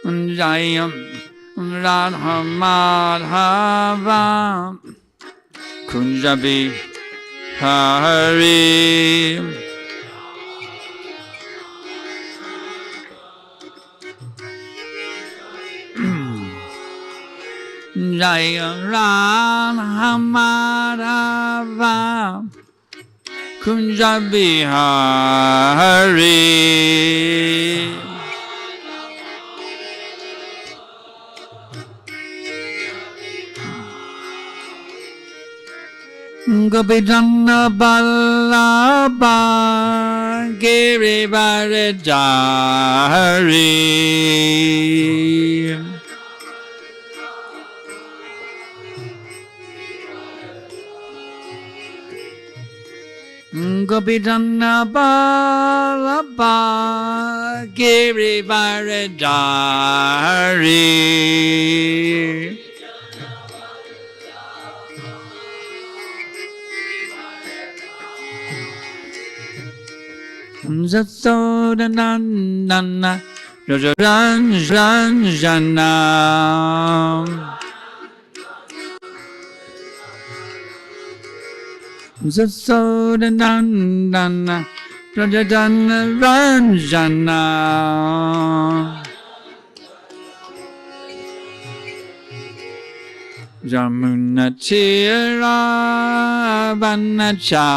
Jayam Radha Madhava Kunjabi Hare. Jaya Radha Madhava Kunjabi Hare. Gopijana Ballabha Girivaradhari. Gopijana Ballabha Girivaradhari. Zatsodanandana Rajaranjana Zatsodanandana Rajaranjana Jamunatira Vanachari.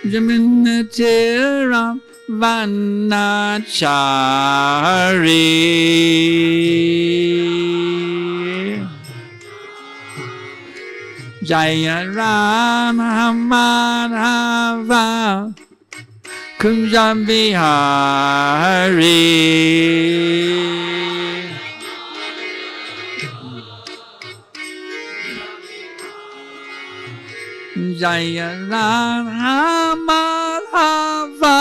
Jamunatira Vanachari. Jaya Rama Madhava Kunjabi Hare. Jaya Radha Madhava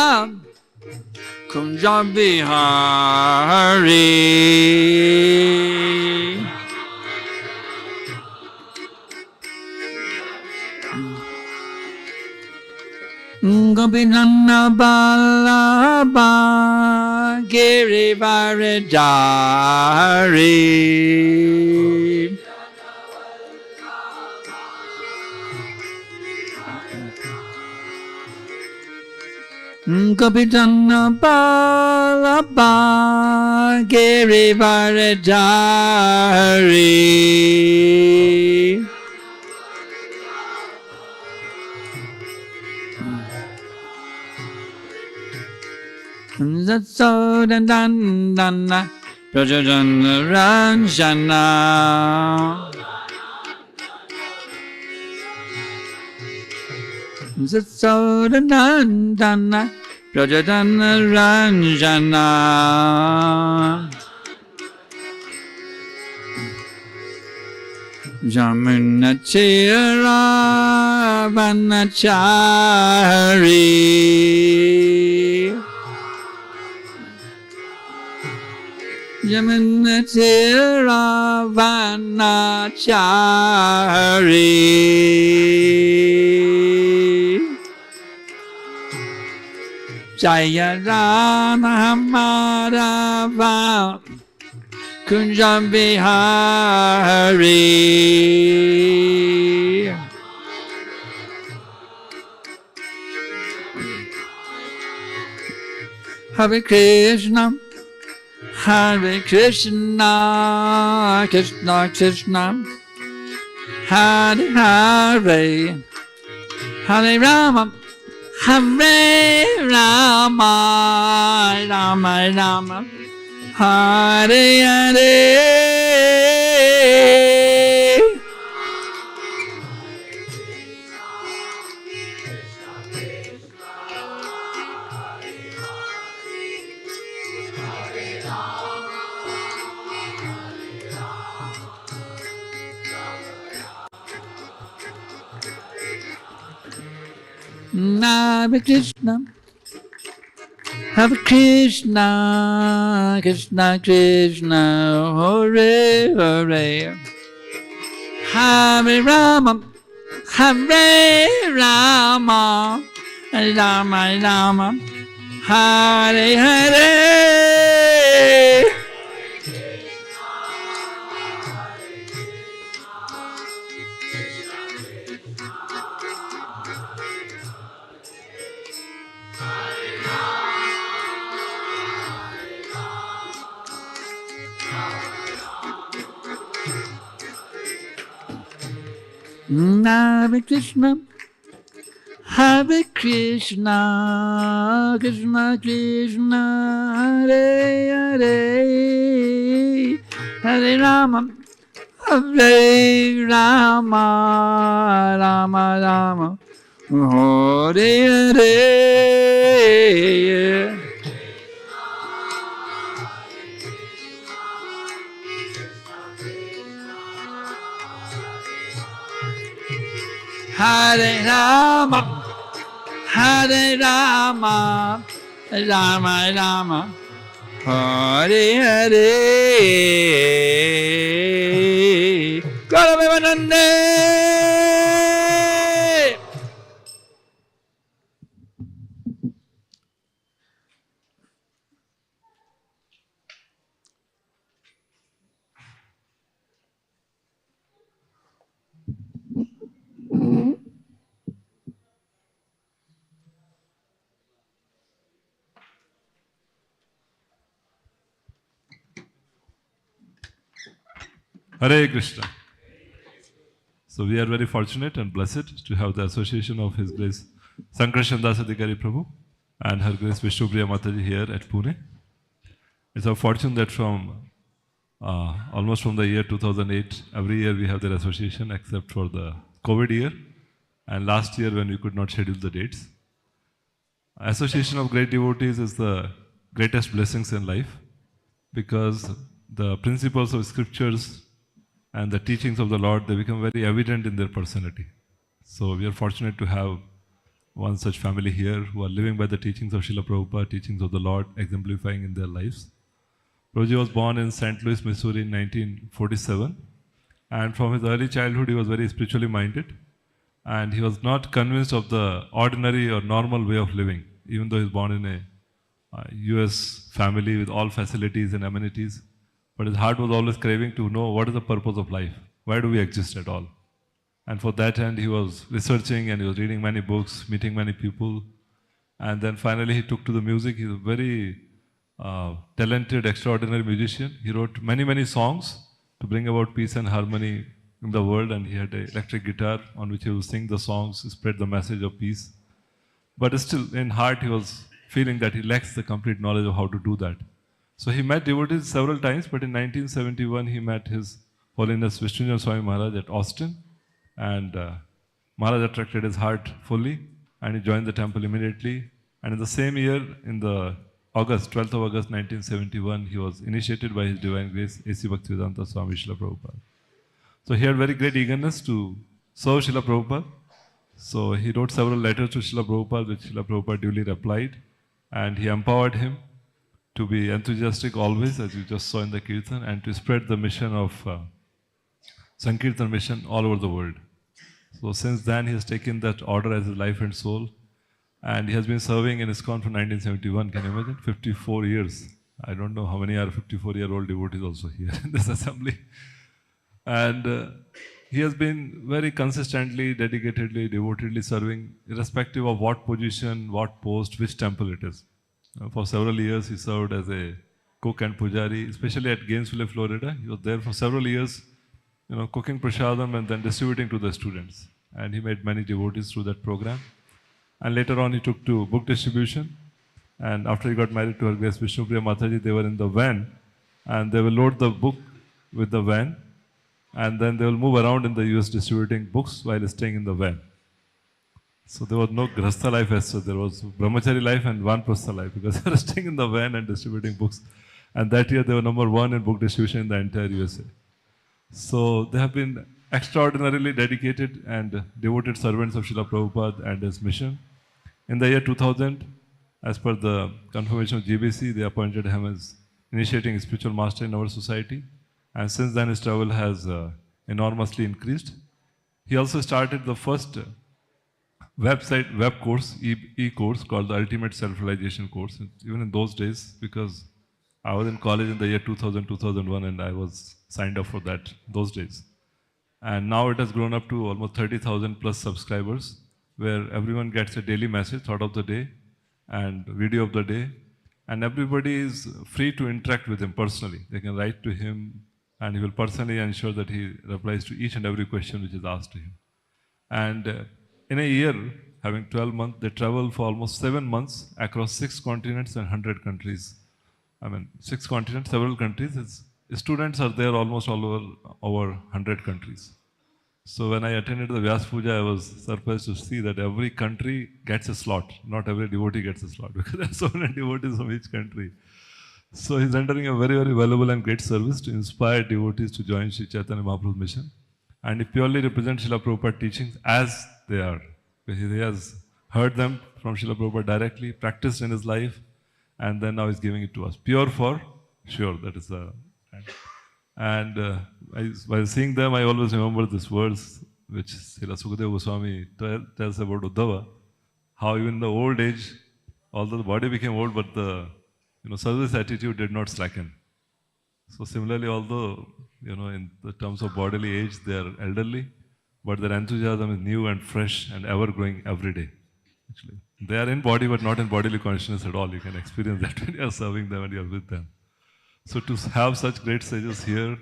Kunjabi Hare. Gopijana Ballabha Girivaradhari. Gopijana Ballabha Girivaradhari. Zatsodanandana Rajaranjana Zatsodanandana Rajaranjana Jamunatira Vanachari. Jamunatira Vanachari. Jaya Radha Madhava Kunjabi Hare. Hare Krishna Hare Krishna, Krishna Krishna, Hare Hare, Hare Rama, Hare Rama, Rama Rama, Hare Hare. Hare Krishna, Hare Krishna, Krishna Krishna, Hare Hare, Hare Rama, Hare Rama, Hare Rama, Hare Rama, Hare Hare. Hare Krishna, Hare Krishna, Krishna Krishna, Hare Hare, Hare Rama, Hare Rama, Rama Rama, Hare Hare. Hare Rama, Hare Rama, Rama Rama, Hare Hare. Gauravanande. Hare Krishna. So we are very fortunate and blessed to have the association of His Grace Sankarshan Adhikari Prabhu and Her Grace Vishnupriya Mataji here at Pune. It's our fortune that from almost from the year 2008, every year we have their association except for the COVID year and last year when we could not schedule the dates. Association of great devotees is the greatest blessings in life because the principles of scriptures and the teachings of the Lord, they become very evident in their personality. So we are fortunate to have one such family here who are living by the teachings of Srila Prabhupada, teachings of the Lord, exemplifying in their lives. Prabhuji was born in St. Louis, Missouri in 1947, and from his early childhood he was very spiritually minded, and he was not convinced of the ordinary or normal way of living, even though he was born in a US family with all facilities and amenities. But his heart was always craving to know what is the purpose of life, why do we exist at all. And for that end he was researching and he was reading many books, meeting many people, and then finally he took to the music. He was a very talented, extraordinary musician. He wrote many songs to bring about peace and harmony in the world, and he had an electric guitar on which he would sing the songs, spread the message of peace. But still in heart he was feeling that he lacks the complete knowledge of how to do that. So he met devotees several times, but in 1971 he met His Holiness Vishnu Swami Maharaj at Austin, and Maharaj attracted his heart fully and he joined the temple immediately. And in the same year, in the 12th of August 1971, he was initiated by His Divine Grace A.C. Bhaktivedanta Swami Srila Prabhupada. So he had very great eagerness to serve Srila Prabhupada. So he wrote several letters to Srila Prabhupada, which Srila Prabhupada duly replied, and he empowered him to be enthusiastic always, as you just saw in the kirtan, and to spread the mission of Sankirtan mission all over the world. So since then he has taken that order as his life and soul, and he has been serving in ISKCON from 1971. Can you imagine? 54 years. I don't know how many are 54-year-old devotees also here in this assembly. And he has been very consistently, dedicatedly, devotedly serving, irrespective of what position, what post, which temple it is. For several years, he served as a cook and pujari, especially at Gainesville, Florida. He was there for several years, cooking prasadam and then distributing to the students. And he made many devotees through that program. And later on, he took to book distribution. And after he got married to Her Grace Vishnupriya Mataji, they were in the van, and they will load the book with the van, and then they will move around in the US distributing books while staying in the van. So there was no grahastha life as such. There was brahmachari life and vanprastha life, because they were staying in the van and distributing books. And that year they were number 1 in book distribution in the entire USA. So they have been extraordinarily dedicated and devoted servants of Srila Prabhupada and his mission. In the year 2000, as per the confirmation of GBC, they appointed him as initiating spiritual master in our society. And since then his travel has enormously increased. He also started the first web course, e-course called the Ultimate Self-Realization Course. Even in those days, because I was in college in the year 2000, 2001, and I was signed up for that those days. And now it has grown up to almost 30,000 plus subscribers, where everyone gets a daily message, thought of the day, and video of the day. And everybody is free to interact with him personally. They can write to him, and he will personally ensure that he replies to each and every question which is asked to him. And in a year, having 12 months, they travel for almost 7 months across 6 continents and 100 countries. I mean, 6 continents, several countries. Students are there almost all over 100 countries. So when I attended the Vyas Puja, I was surprised to see that every country gets a slot. Not every devotee gets a slot because there are so many devotees from each country. So he's rendering a very, very valuable and great service to inspire devotees to join Sri Chaitanya Mahaprabhu's mission. And he purely represents Srila Prabhupada teachings as they are. He has heard them from Srila Prabhupada directly, practiced in his life, and then now he's giving it to us. Pure for sure, that is the... And while seeing them, I always remember this verse which Srila Sukadeva Goswami tells about Uddhava, how even in the old age, although the body became old, but the service attitude did not slacken. So similarly, although in the terms of bodily age, they are elderly, but their enthusiasm is new and fresh and ever growing every day. Actually, they are in body, but not in bodily consciousness at all. You can experience that when you are serving them and you are with them. So to have such great sages here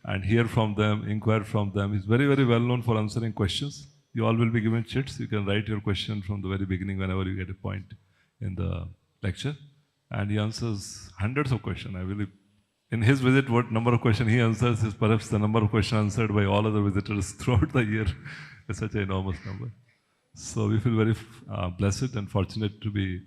and hear from them, inquire from them, is very, very well known for answering questions. You all will be given chits. You can write your question from the very beginning whenever you get a point in the lecture. And he answers hundreds of questions. I believe in his visit, what number of questions he answers is perhaps the number of questions answered by all other visitors throughout the year. It's such an enormous number. So we feel very blessed and fortunate to be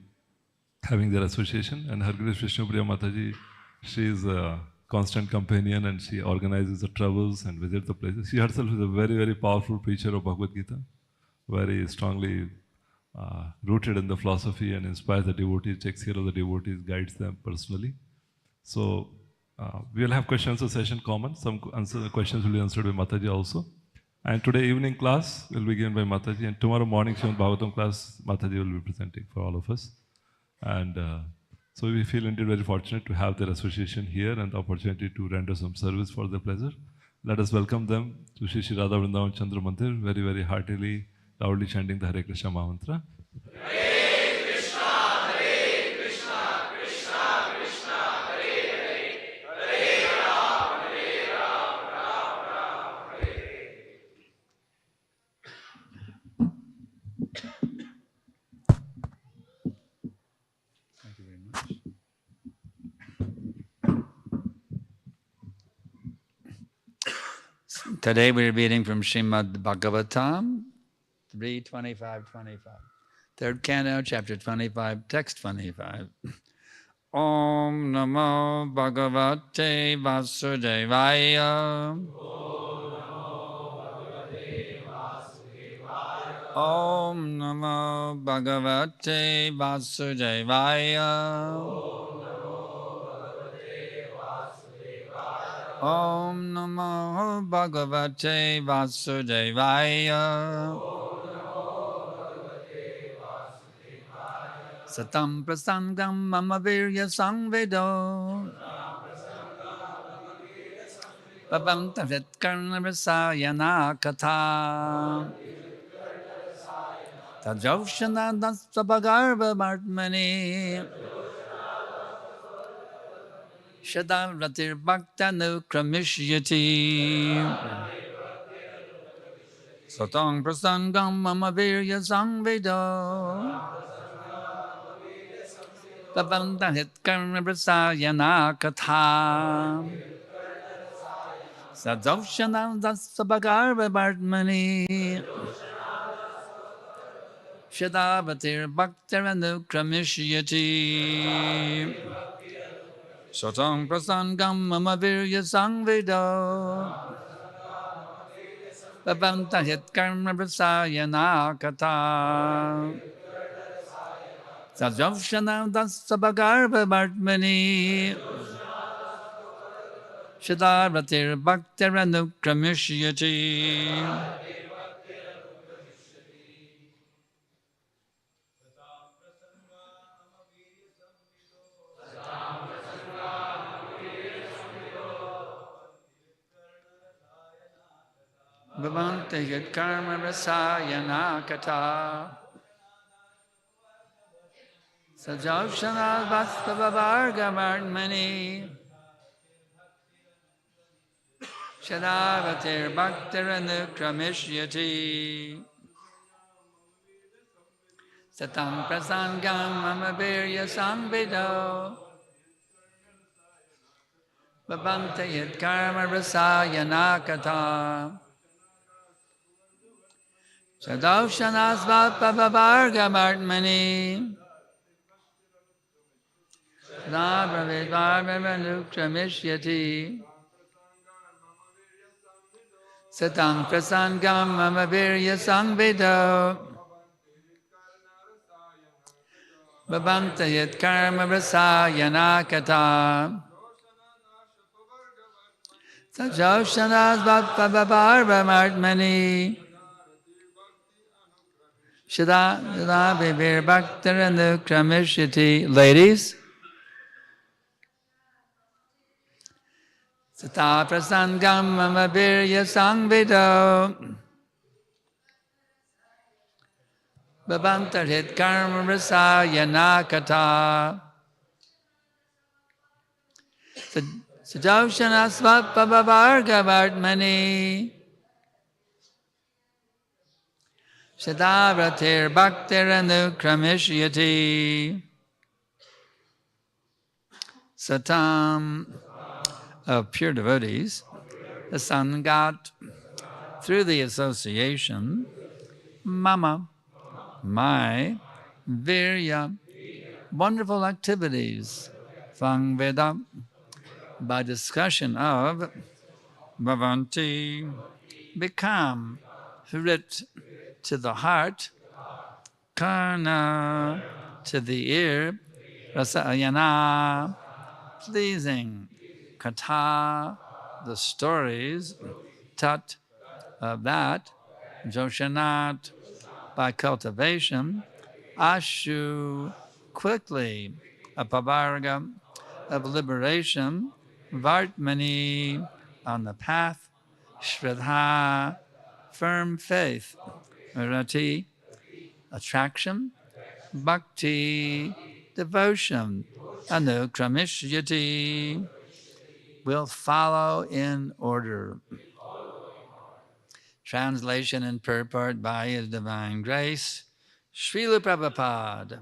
having their association. And HareKrishna Vishnupriya Mataji, she is a constant companion and she organizes the travels and visits the places. She herself is a very, very powerful preacher of Bhagavad Gita, very strongly rooted in the philosophy and inspires the devotees, takes care of the devotees, guides them personally. So we will have question answer session common. Some questions will be answered by Mataji also. And today evening class will be given by Mataji, and tomorrow morning Srimad Bhagavatam class Mataji will be presenting for all of us. And so we feel indeed very fortunate to have their association here and the opportunity to render some service for their pleasure. Let us welcome them to Shri Shri Radha Vrindavan Chandra Mandir, very, very heartily, loudly chanting the Hare Krishna Mahamantra. Hare Krishna, Hare Krishna, Krishna Krishna, Hare Hare, Hare Ram, Ram Ram, Hare Hare. Thank you very much. Today we're reading from Srimad Bhagavatam 3:25-25. Third canto, chapter 25, text 25. Om Namo Bhagavate Vasudevaya. Om Namo Bhagavate Vasudevaya. Om Namo Bhagavate Vasudevaya. Satam prasangam mama virya sangvedo. Bhavanta vitkarna rasayana katha. Tajaushana dasvagarva martmani. Shadal ratir bhakta nukramishyati. Satam prasangam mama virya sangvedo. Bhavanta hitkarna rasayana katha. Sajaushana dasvagarva martmani. Shadavatir bhaktaranukramishiyati. Satam prasangam mama virya sangvedo. Bhavanta hitkarma prasayana katha. Sajavshana dasabagarva bhartmani. Shadavatir bhaktaranukramishiyati. Bhavante yat karma rasayana kata. Sajaushana vastavargamarmani. Shadavatir bhaktiranukrameshyati. Satam prasangam mamavirya samvido. Bhavante yat karma rasayana kata. Sadoshanasvatpavavargamartmani. Shadabravidvarmanukramishyati. Satam prasangam mamavirya samvido. Bhavante yat karma rasayana kata. Sajoshanasvatpavavargamartmani. Shada Vivir Bhaktiranukrameshyati. Ladies. Sata prasangam mamavirya sangvido. Bhavantarhit karma rasayana kata. Sajoshana svapavavargavartmani. Shadavratir bhaktiranukrameshyati. Satam of pure devotees, the Sangat, through the association, Mama, my, Virya, wonderful activities, Fangveda, by discussion of Bhavanti, become Hrit to the heart, Karna to the ear, Rasayana, pleasing, Katha, the stories, Tat, of that, Joshanat, by cultivation, Ashu, quickly, Apavarga, of liberation, Vartmani, on the path, Shraddha, firm faith, Rati, attraction, Bhakti, devotion, Anukramishyati, will follow in order. Translation and purport by His Divine Grace, Srila Prabhupada.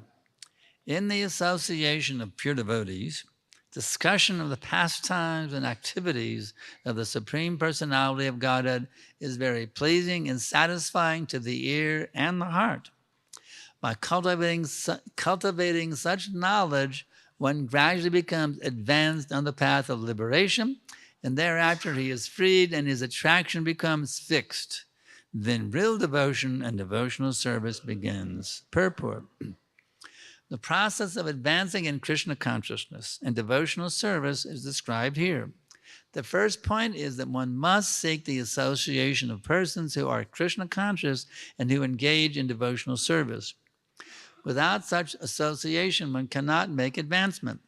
In the association of pure devotees, discussion of the pastimes and activities of the Supreme Personality of Godhead is very pleasing and satisfying to the ear and the heart. By cultivating such knowledge, one gradually becomes advanced on the path of liberation, and thereafter he is freed and his attraction becomes fixed. Then real devotion and devotional service begins. Purport. The process of advancing in Krishna consciousness and devotional service is described here. The first point is that one must seek the association of persons who are Krishna conscious and who engage in devotional service. Without such association, one cannot make advancement.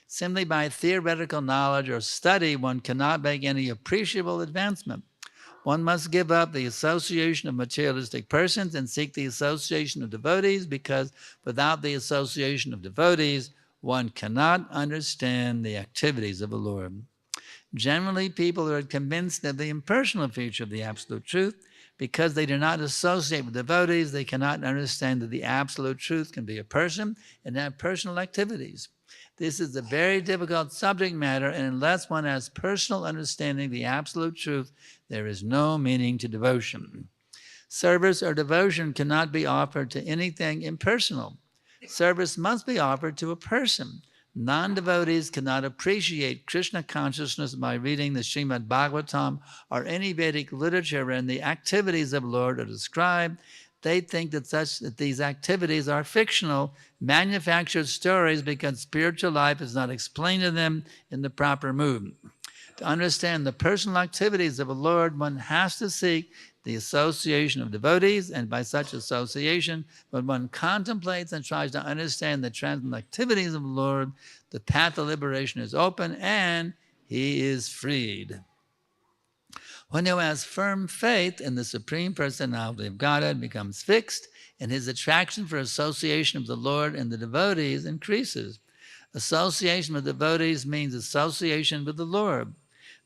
Simply by theoretical knowledge or study, one cannot make any appreciable advancement. One must give up the association of materialistic persons and seek the association of devotees, because without the association of devotees, one cannot understand the activities of the Lord. Generally, people are convinced of the impersonal feature of the Absolute Truth. Because they do not associate with devotees, they cannot understand that the Absolute Truth can be a person and have personal activities. This is a very difficult subject matter, and unless one has personal understanding of the Absolute Truth, there is no meaning to devotion. Service or devotion cannot be offered to anything impersonal. Service must be offered to a person. Non-devotees cannot appreciate Krishna consciousness by reading the Srimad Bhagavatam or any Vedic literature wherein the activities of the Lord are described. They think that these activities are fictional, manufactured stories, because spiritual life is not explained to them in the proper mood. To understand the personal activities of the Lord, one has to seek the association of devotees, and by such association, when one contemplates and tries to understand the transcendental activities of the Lord, the path of liberation is open and he is freed. One who has firm faith in the Supreme Personality of Godhead becomes fixed, and his attraction for association with the Lord and the devotees increases. Association with devotees means association with the Lord.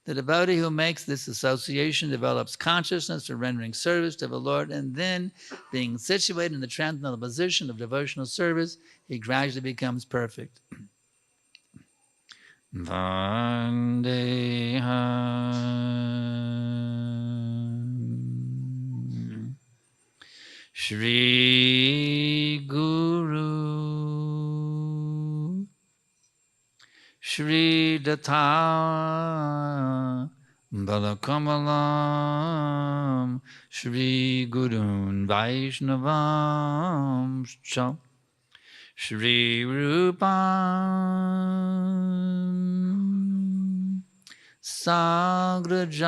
The devotee who makes this association develops consciousness for rendering service to the Lord, and then, being situated in the transcendental position of devotional service, he gradually becomes perfect. Vandeham Shri Guru Shri Datta Balakamalam Shri Gurun Vaishnavam Shri Rupam Sagrajatam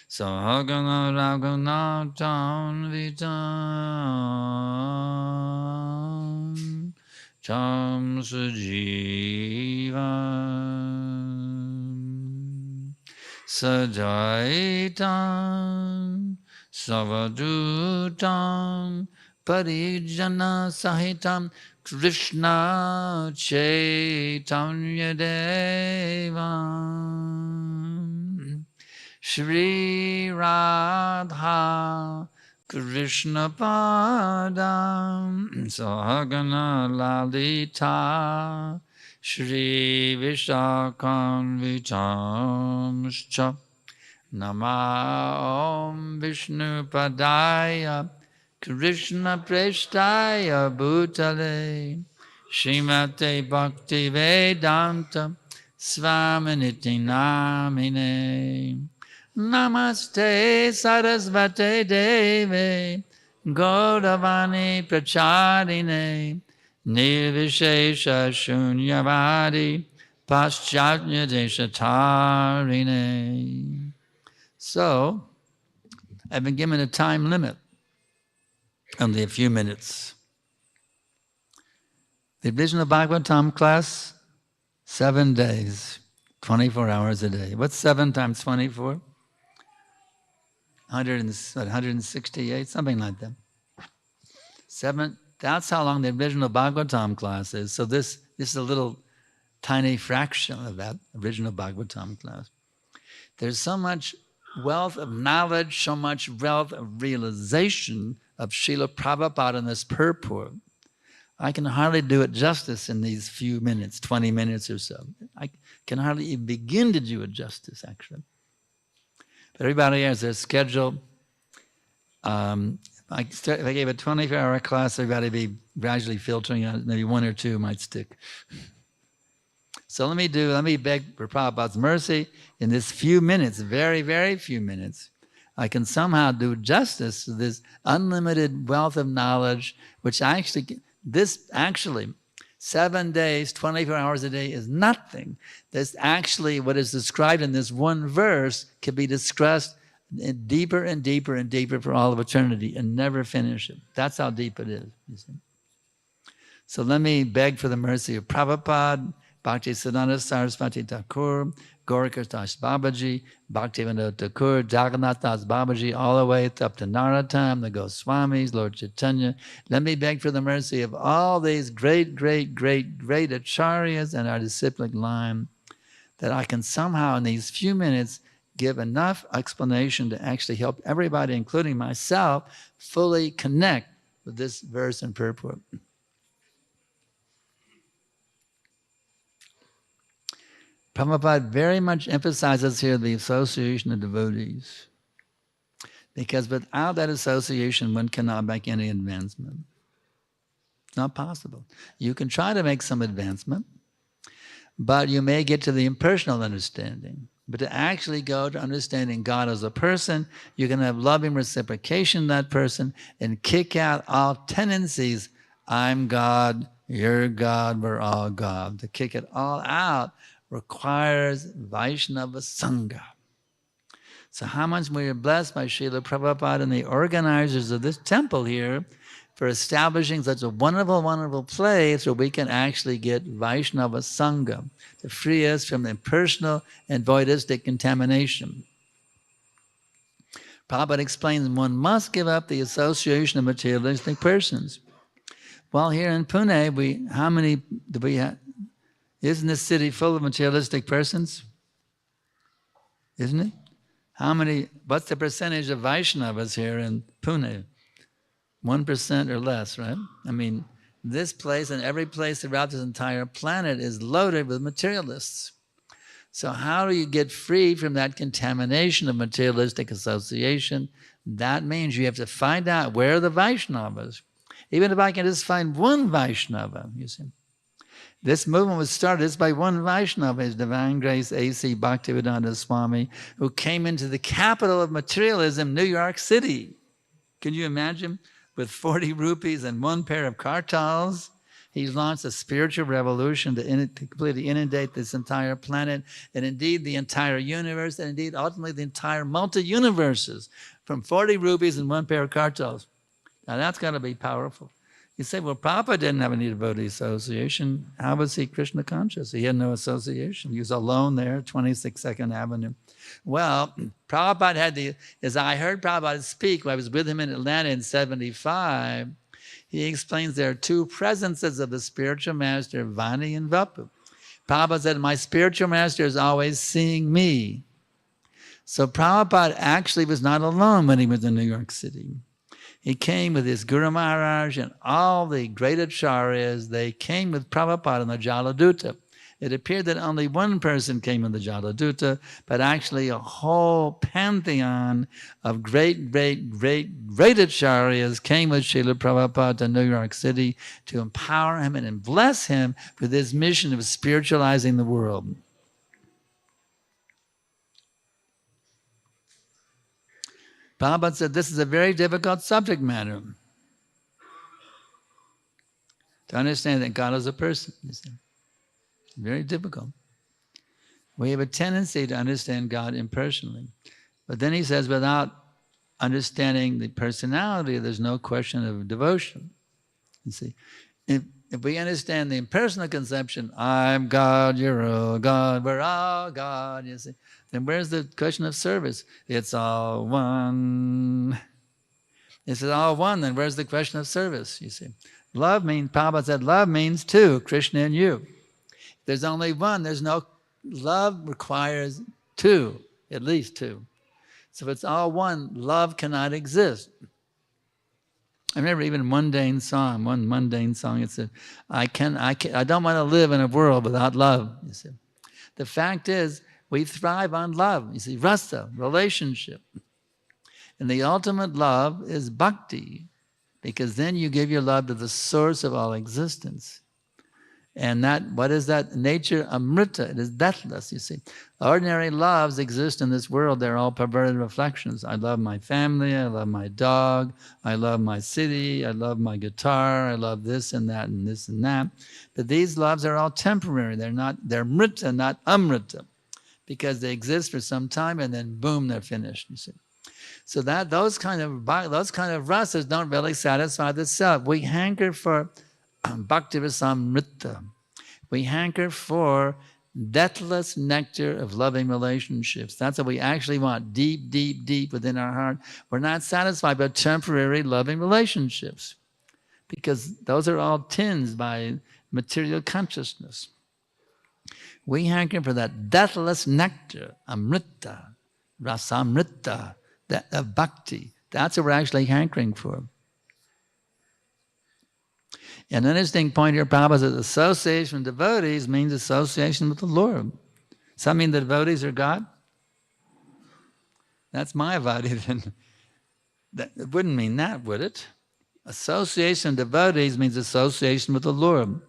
Sahagana Raghunatam Vitam Tam Sajivam Sajaitam Savadutam Parijana Sahitam Krishna Chaitanya Devam Shri Radha Krishna Padam Sahagana Lalita Shri Vishakhanvitamscha Nama Om Vishnu Padaya Krishna Preshtaya Bhutale Srimate Bhakti Vedanta Svaminiti Namine Namaste Sarasvate Deve Gauravani Pracharine Nirvishesha Shunyavadi Paschatya Deshatarine. So, I've been given a time limit. Only a few minutes. The original Bhagavatam class, 7 days, 24 hours a day. What's 7 times 24? 168, something like that. 7, that's how long the original Bhagavatam class is. So this is a little tiny fraction of that original Bhagavatam class. There's so much wealth of knowledge, so much wealth of realization of Srila Prabhupada in this purport. I can hardly do it justice in these few minutes, 20 minutes or so. I can hardly even begin to do it justice, actually. But everybody has their schedule. If I gave a 24-hour class, everybody would be gradually filtering out. Maybe 1 or 2 might stick. So let me beg for Prabhupada's mercy in this few minutes, very, very few minutes. I can somehow do justice to this unlimited wealth of knowledge, which actually, 7 days, 24 hours a day is nothing. This actually, what is described in this one verse can be discussed deeper and deeper and deeper for all of eternity and never finish it. That's how deep it is, you see. So let me beg for the mercy of Prabhupada, Bhaktisiddhanta Saraswati Thakur, Gaurakrishna Das Babaji, Bhaktivinoda Thakur, Jagannath Das Babaji, all the way up to Narottam, the Goswamis, Lord Chaitanya. Let me beg for the mercy of all these great, great, great, great acharyas and our disciplic line, that I can somehow in these few minutes give enough explanation to actually help everybody, including myself, fully connect with this verse and purport. Prabhupada very much emphasizes here the association of devotees, because without that association, one cannot make any advancement. It's not possible. You can try to make some advancement, but you may get to the impersonal understanding. But to actually go to understanding God as a person, you can have loving reciprocation of that person and kick out all tendencies. I'm God, you're God, we're all God. To kick it all out requires Vaishnava Sangha. So how much we are blessed by Srila Prabhupada and the organizers of this temple here for establishing such a wonderful, wonderful place where we can actually get Vaishnava Sangha to free us from impersonal and voidistic contamination. Prabhupada explains one must give up the association of materialistic persons. Well, here in Pune, how many do we have? Isn't this city full of materialistic persons? Isn't it? How many, what's the percentage of Vaishnavas here in Pune? 1% or less, right? I mean, this place and every place throughout this entire planet is loaded with materialists. So how do you get free from that contamination of materialistic association? That means you have to find out where are the Vaishnavas. Even if I can just find one Vaishnava, you see. This movement was started by one Vaishnava, His Divine Grace A.C. Bhaktivedanta Swami, who came into the capital of materialism, New York City. Can you imagine? With 40 rupees and one pair of kartals, he launched a spiritual revolution to completely inundate this entire planet, and indeed the entire universe, and indeed ultimately the entire multi-universes, from 40 rupees and one pair of kartals. Now that's got to be powerful. You say, well, Prabhupada didn't have any devotee association. How was he Krishna conscious? He had no association. He was alone there, 26 Second Avenue. Well, Prabhupada had as I heard Prabhupada speak when I was with him in Atlanta in 75, he explains there are two presences of the spiritual master, Vani and Vapu. Prabhupada said, my spiritual master is always seeing me. So Prabhupada actually was not alone when he was in New York City. He came with his Guru Maharaj and all the great acharyas. They came with Prabhupada in the Jaladuta. It appeared that only one person came in the Jaladuta, but actually a whole pantheon of great acharyas came with Srila Prabhupada to New York City to empower him and bless him with his mission of spiritualizing the world. Prabhupada said this is a very difficult subject matter. To understand that God is a person, you see. Very difficult. We have a tendency to understand God impersonally. But then he says, without understanding the personality, there's no question of devotion. You see, if we understand the impersonal conception, I'm God, you're all God, we're all God, you see, then where's the question of service? It's all one. It's all one, then where's the question of service, you see? Love means, Prabhupada said, love means two, Krishna and you. There's only one, there's no, love requires two, at least two. So if it's all one, love cannot exist. I remember even one mundane song, it said, I don't want to live in a world without love, you see. The fact is, we thrive on love, you see, rasa, relationship. And the ultimate love is bhakti, because then you give your love to the source of all existence. And that, what is that? Nature amrita, it is deathless, you see. Ordinary loves exist in this world, they're all perverted reflections. I love my family, I love my dog, I love my city, I love my guitar, I love this and that and this and that. But these loves are all temporary, they're mrita, not amrita, because they exist for some time and then boom, they're finished, you see. So that those kind of rasas don't really satisfy the self. We hanker for Bhakti Rasamrita. We hanker for deathless nectar of loving relationships. That's what we actually want, deep, deep, deep within our heart. We're not satisfied by temporary loving relationships because those are all tinged by material consciousness. We hanker for that deathless nectar, amrita, rasamrita, of bhakti. That's what we're actually hankering for. And an interesting point here, Prabhupada says association with devotees means association with the Lord. Does that mean the devotees are God? That's Mayavadi then. It wouldn't mean that, would it? Association with devotees means association with the Lord.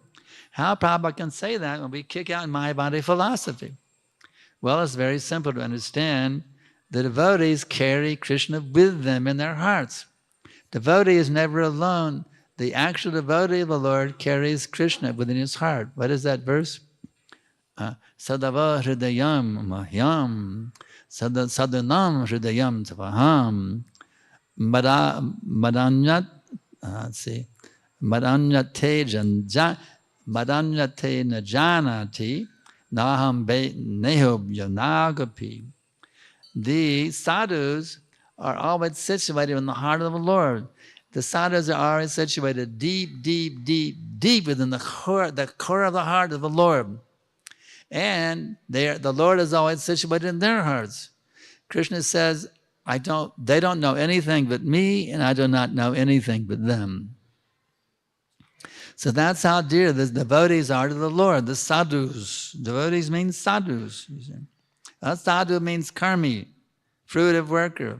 How Prabhupada can say that when we kick out Mayavadi philosophy? Well, it's very simple to understand. The devotees carry Krishna with them in their hearts. Devotee is never alone. The actual devotee of the Lord carries Krishna within his heart. What is that verse? Sadava hridayam mahyam sadanam hridayam tavaham madanyat let's see, madanyate najanati naham nehob yanagapi. The sadhus are always situated in the heart of the Lord. The sadhus are always situated deep, deep, deep, deep within the core of the heart of the Lord. And the Lord is always situated in their hearts. Krishna says, they don't know anything but me, and I do not know anything but them. So that's how dear the devotees are to the Lord, the sadhus. Devotees means sadhus. You see. A sadhu means karmi, fruitive worker.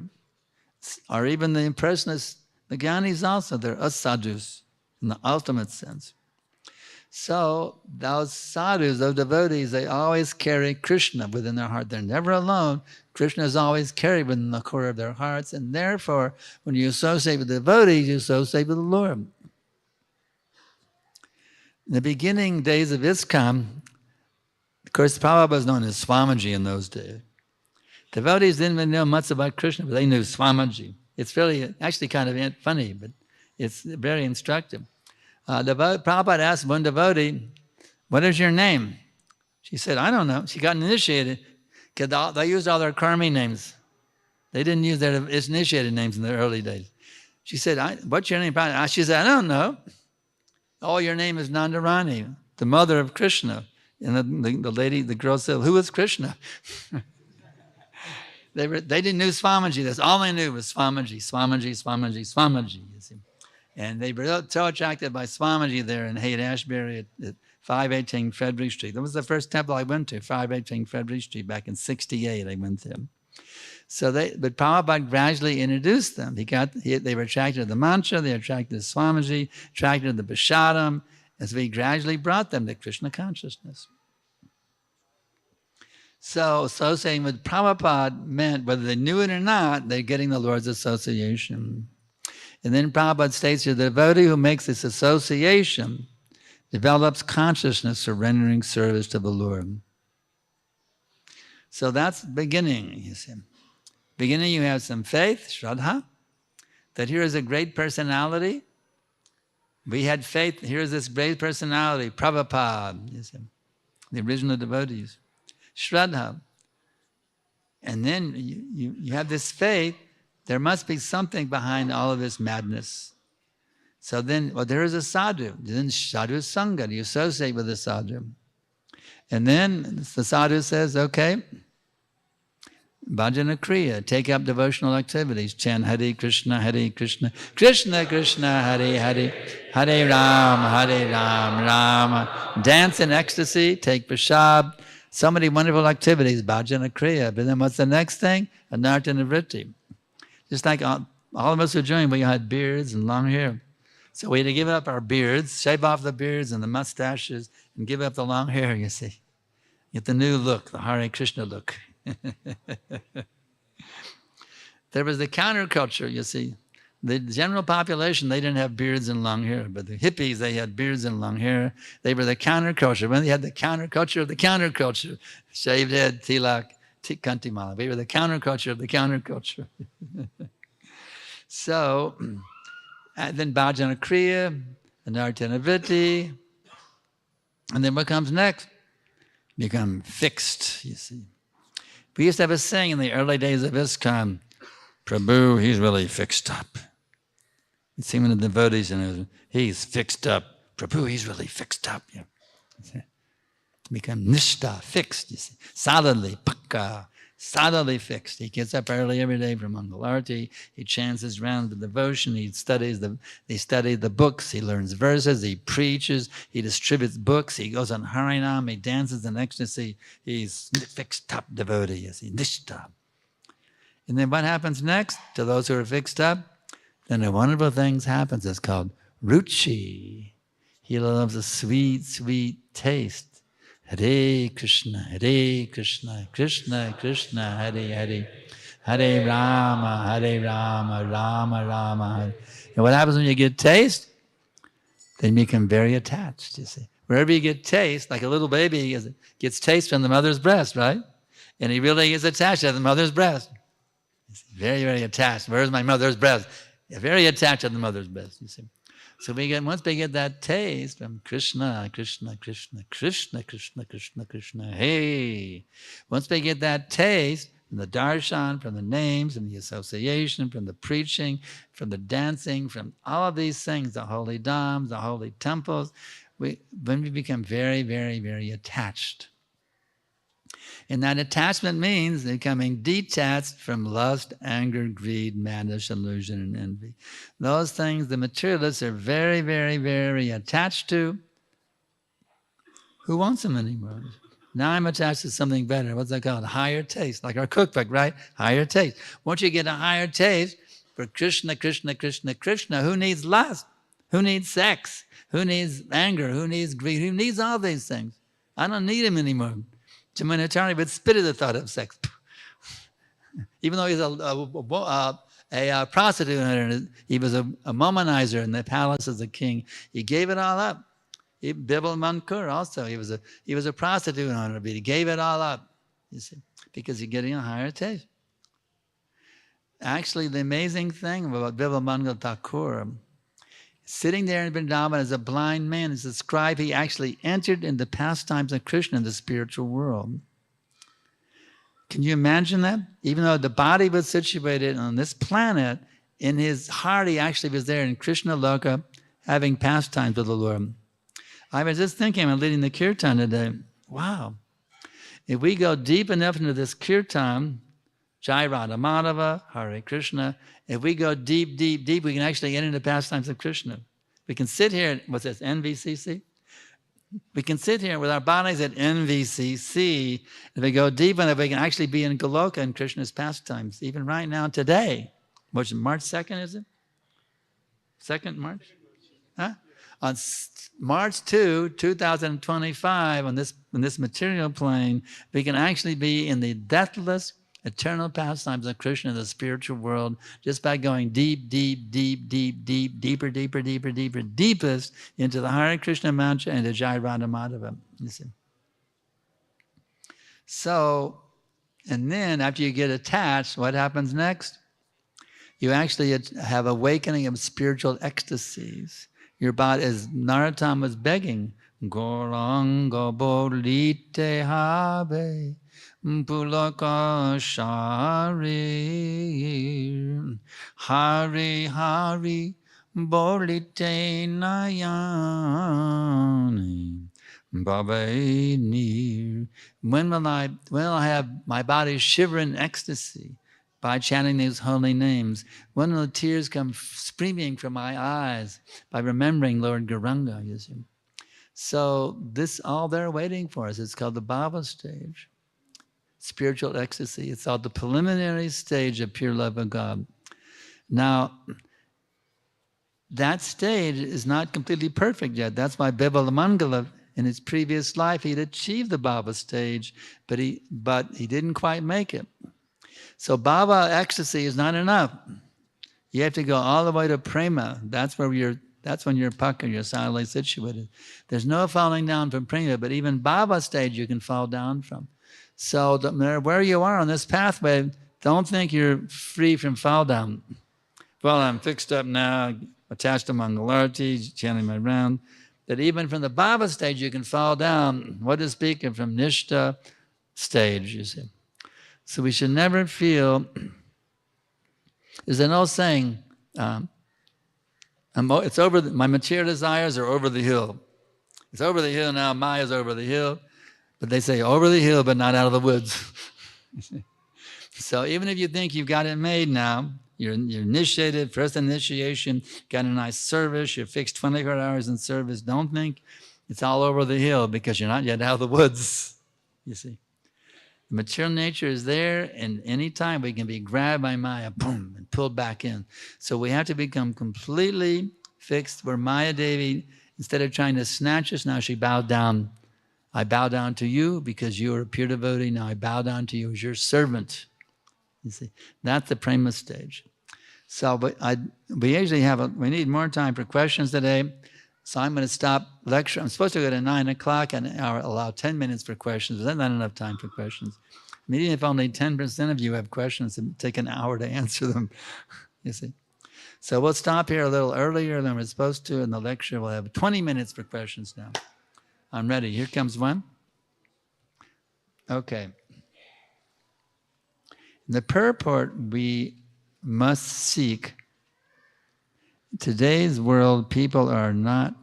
Or even the impersonalists, the jnanis also, they're asadhus in the ultimate sense. So those sadhus, those devotees, they always carry Krishna within their heart. They're never alone. Krishna is always carried within the core of their hearts, and therefore, when you associate with devotees, you associate with the Lord. In the beginning days of ISKCON, of course, Prabhupada was known as Swamiji in those days. Devotees didn't even know much about Krishna, but they knew Swamiji. It's really, actually kind of funny, but it's very instructive. Prabhupada asked one devotee, "What is your name?" She said, "I don't know." She got initiated because they used all their karmi names. They didn't use their initiated names in the early days. She said, "What's your name?" She said, "I don't know." "Oh, your name is Nandarani, the mother of Krishna." And the girl said, "Who is Krishna?" They didn't know Swamiji. That's all they knew was Swamiji, Swamiji, Swamiji, Swamiji. You see. And they were so attracted by Swamiji there in Haight-Ashbury at 518 Frederick Street. That was the first temple I went to, 518 Frederick Street, back in '68 I went there. So but Prabhupada gradually introduced them. They were attracted to the mantra, they were attracted to Swamiji, attracted to the Prashadam, as we gradually brought them to Krishna consciousness. So associating with Prabhupada meant, whether they knew it or not, they're getting the Lord's association. And then Prabhupada states here, the devotee who makes this association develops consciousness for rendering service to the Lord. So that's the beginning, you see. Beginning, you have some faith, Shraddha, that here is a great personality. We had faith, here's this great personality, Prabhupada, you see, the original devotees. Shraddha. And then you have this faith, there must be something behind all of this madness. So then, there is a sadhu. Then sadhu sangha, you associate with the sadhu. And then the sadhu says, okay, bhajana kriya, take up devotional activities, chant Hare Krishna, Hare Krishna, Krishna Krishna, Hare Hare, Hare Ram, Rama. Dance in ecstasy, take prasad. So many wonderful activities, bhajana kriya. But then what's the next thing? Anartana vritti. Just like all of us who joined, we had beards and long hair. So we had to give up our beards, shave off the beards and the mustaches, and give up the long hair, you see. Get the new look, the Hare Krishna look. There was the counterculture, you see. The general population, they didn't have beards and long hair, but the hippies, they had beards and long hair. They were the counterculture. When they had the counterculture of the counterculture, shaved head, tilak, kantimala. We were the counterculture of the counterculture. So, then bhajana kriya, anartana vritti, and then what comes next? Become fixed, you see. We used to have a saying in the early days of ISKCON, Prabhu, he's really fixed up. You see one of the devotees, and he's fixed up. Prabhu, he's really fixed up. Yeah. Become nishta, fixed, you see. Solidly, pakka, solidly fixed. He gets up early every day for Mangalarti. He chants his round of devotion. He studies the books. He learns verses. He preaches. He distributes books. He goes on Harinam. He dances in ecstasy. He's fixed up devotee, you see, nishta. And then what happens next to those who are fixed up? Then a wonderful thing happens. It's called ruchi. He loves a sweet, sweet taste. Hare Krishna, Krishna Krishna, Hare Hare, Hare Rama, Rama Rama, Hare. And what happens when you get taste? Then you become very attached, you see. Wherever you get taste, like a little baby gets taste from the mother's breast, right? And he really is attached to the mother's breast. He's very, very attached. Where's my mother's breast? very attached to the mother's breast, you see. So once we get that taste from Krishna, Krishna, Krishna, Krishna, Krishna, Krishna, Krishna, hey. Once we get that taste from the darshan, from the names, from the association, from the preaching, from the dancing, from all of these things, the holy dhams, the holy temples, when we become very, very, very attached. And that attachment means becoming detached from lust, anger, greed, madness, illusion, and envy. Those things the materialists are very, very, very attached to. Who wants them anymore? Now I'm attached to something better. What's that called? Higher taste, like our cookbook, right? Higher taste. Once you get a higher taste for Krishna, Krishna, Krishna, Krishna, who needs lust? Who needs sex? Who needs anger? Who needs greed? Who needs all these things? I don't need him anymore. Chamanacharya would spit at the thought of sex. Even though he's a prostitute, he was a womanizer in the palace of the king. He gave it all up. Bibal Mankur also, he was a prostitute owner, but he gave it all up, you see, because you're getting a higher taste. Actually, the amazing thing about Bibal Mangal Thakur, sitting there in Vrindavan as a blind man, is described he actually entered in the pastimes of Krishna in the spiritual world. Can you imagine that? Even though the body was situated on this planet, in his heart he actually was there in Krishna Loka having pastimes with the Lord. I was just thinking, I'm leading the kirtan today, wow. If we go deep enough into this kirtan, Jai Radha Madhava, Hare Krishna, if we go deep, deep, deep, we can actually enter the pastimes of Krishna. We can sit here, what's this, NVCC? We can sit here with our bodies at NVCC. If we go deep enough, we can actually be in Goloka in Krishna's pastimes, even right now, today. Which, March 2nd, is it? 2nd March? Huh? On March 2, 2025, on this material plane, we can actually be in the deathless, eternal pastimes of Krishna in the spiritual world just by going deep, deep, deep, deep, deep, deeper, deeper, deeper, deeper, deepest into the Hare Krishna mantra and the Jai Radha Madhava. You see. So, and then after you get attached, what happens next? You actually have awakening of spiritual ecstasies. Your body, as Narottam was begging, Goranga bolite habe, Pulaka shari, Hari Hari, bolite nayani, Babai nir. When will I have my body shiver in ecstasy by chanting these holy names? When will the tears come streaming from my eyes by remembering Lord Gauranga, you see? So this, all they're waiting for us. It's called the Bhava stage. Spiritual ecstasy. It's called the preliminary stage of pure love of God. Now, that stage is not completely perfect yet. That's why Bibala Mangala, in his previous life, he'd achieved the Bhava stage, but he didn't quite make it. So Bhava ecstasy is not enough. You have to go all the way to prema. That's when you're paka, you're solidly situated. There's no falling down from prema, but even Bhava stage you can fall down from. So no matter where you are on this pathway, don't think you're free from fall down. Well, I'm fixed up now, attached to Mangalarti, chanting my round. That even from the Bhava stage you can fall down. What to speak of from Nishta stage, you see. So we should never feel, there's an old saying, it's over, my material desires are over the hill. It's over the hill now, Maya's over the hill. But they say over the hill, but not out of the woods. So even if you think you've got it made now, you're initiated, first initiation, got a nice service, you're fixed 24 hours in service, don't think it's all over the hill because you're not yet out of the woods, you see. The material nature is there, and any time we can be grabbed by Maya, boom, and pulled back in. So we have to become completely fixed where Maya Devi, instead of trying to snatch us, now she bowed down. I bow down to you because you are a pure devotee. Now I bow down to you as your servant. You see, that's the prema stage. So we usually we need more time for questions today. So I'm going to stop lecture. I'm supposed to go to 9 o'clock and allow 10 minutes for questions, but that's not enough time for questions. I mean, if only 10% of you have questions, it would take an hour to answer them, you see. So we'll stop here a little earlier than we're supposed to in the lecture. We'll have 20 minutes for questions now. I'm ready. Here comes one. Okay. In the purport, we must seek. In today's world, people are not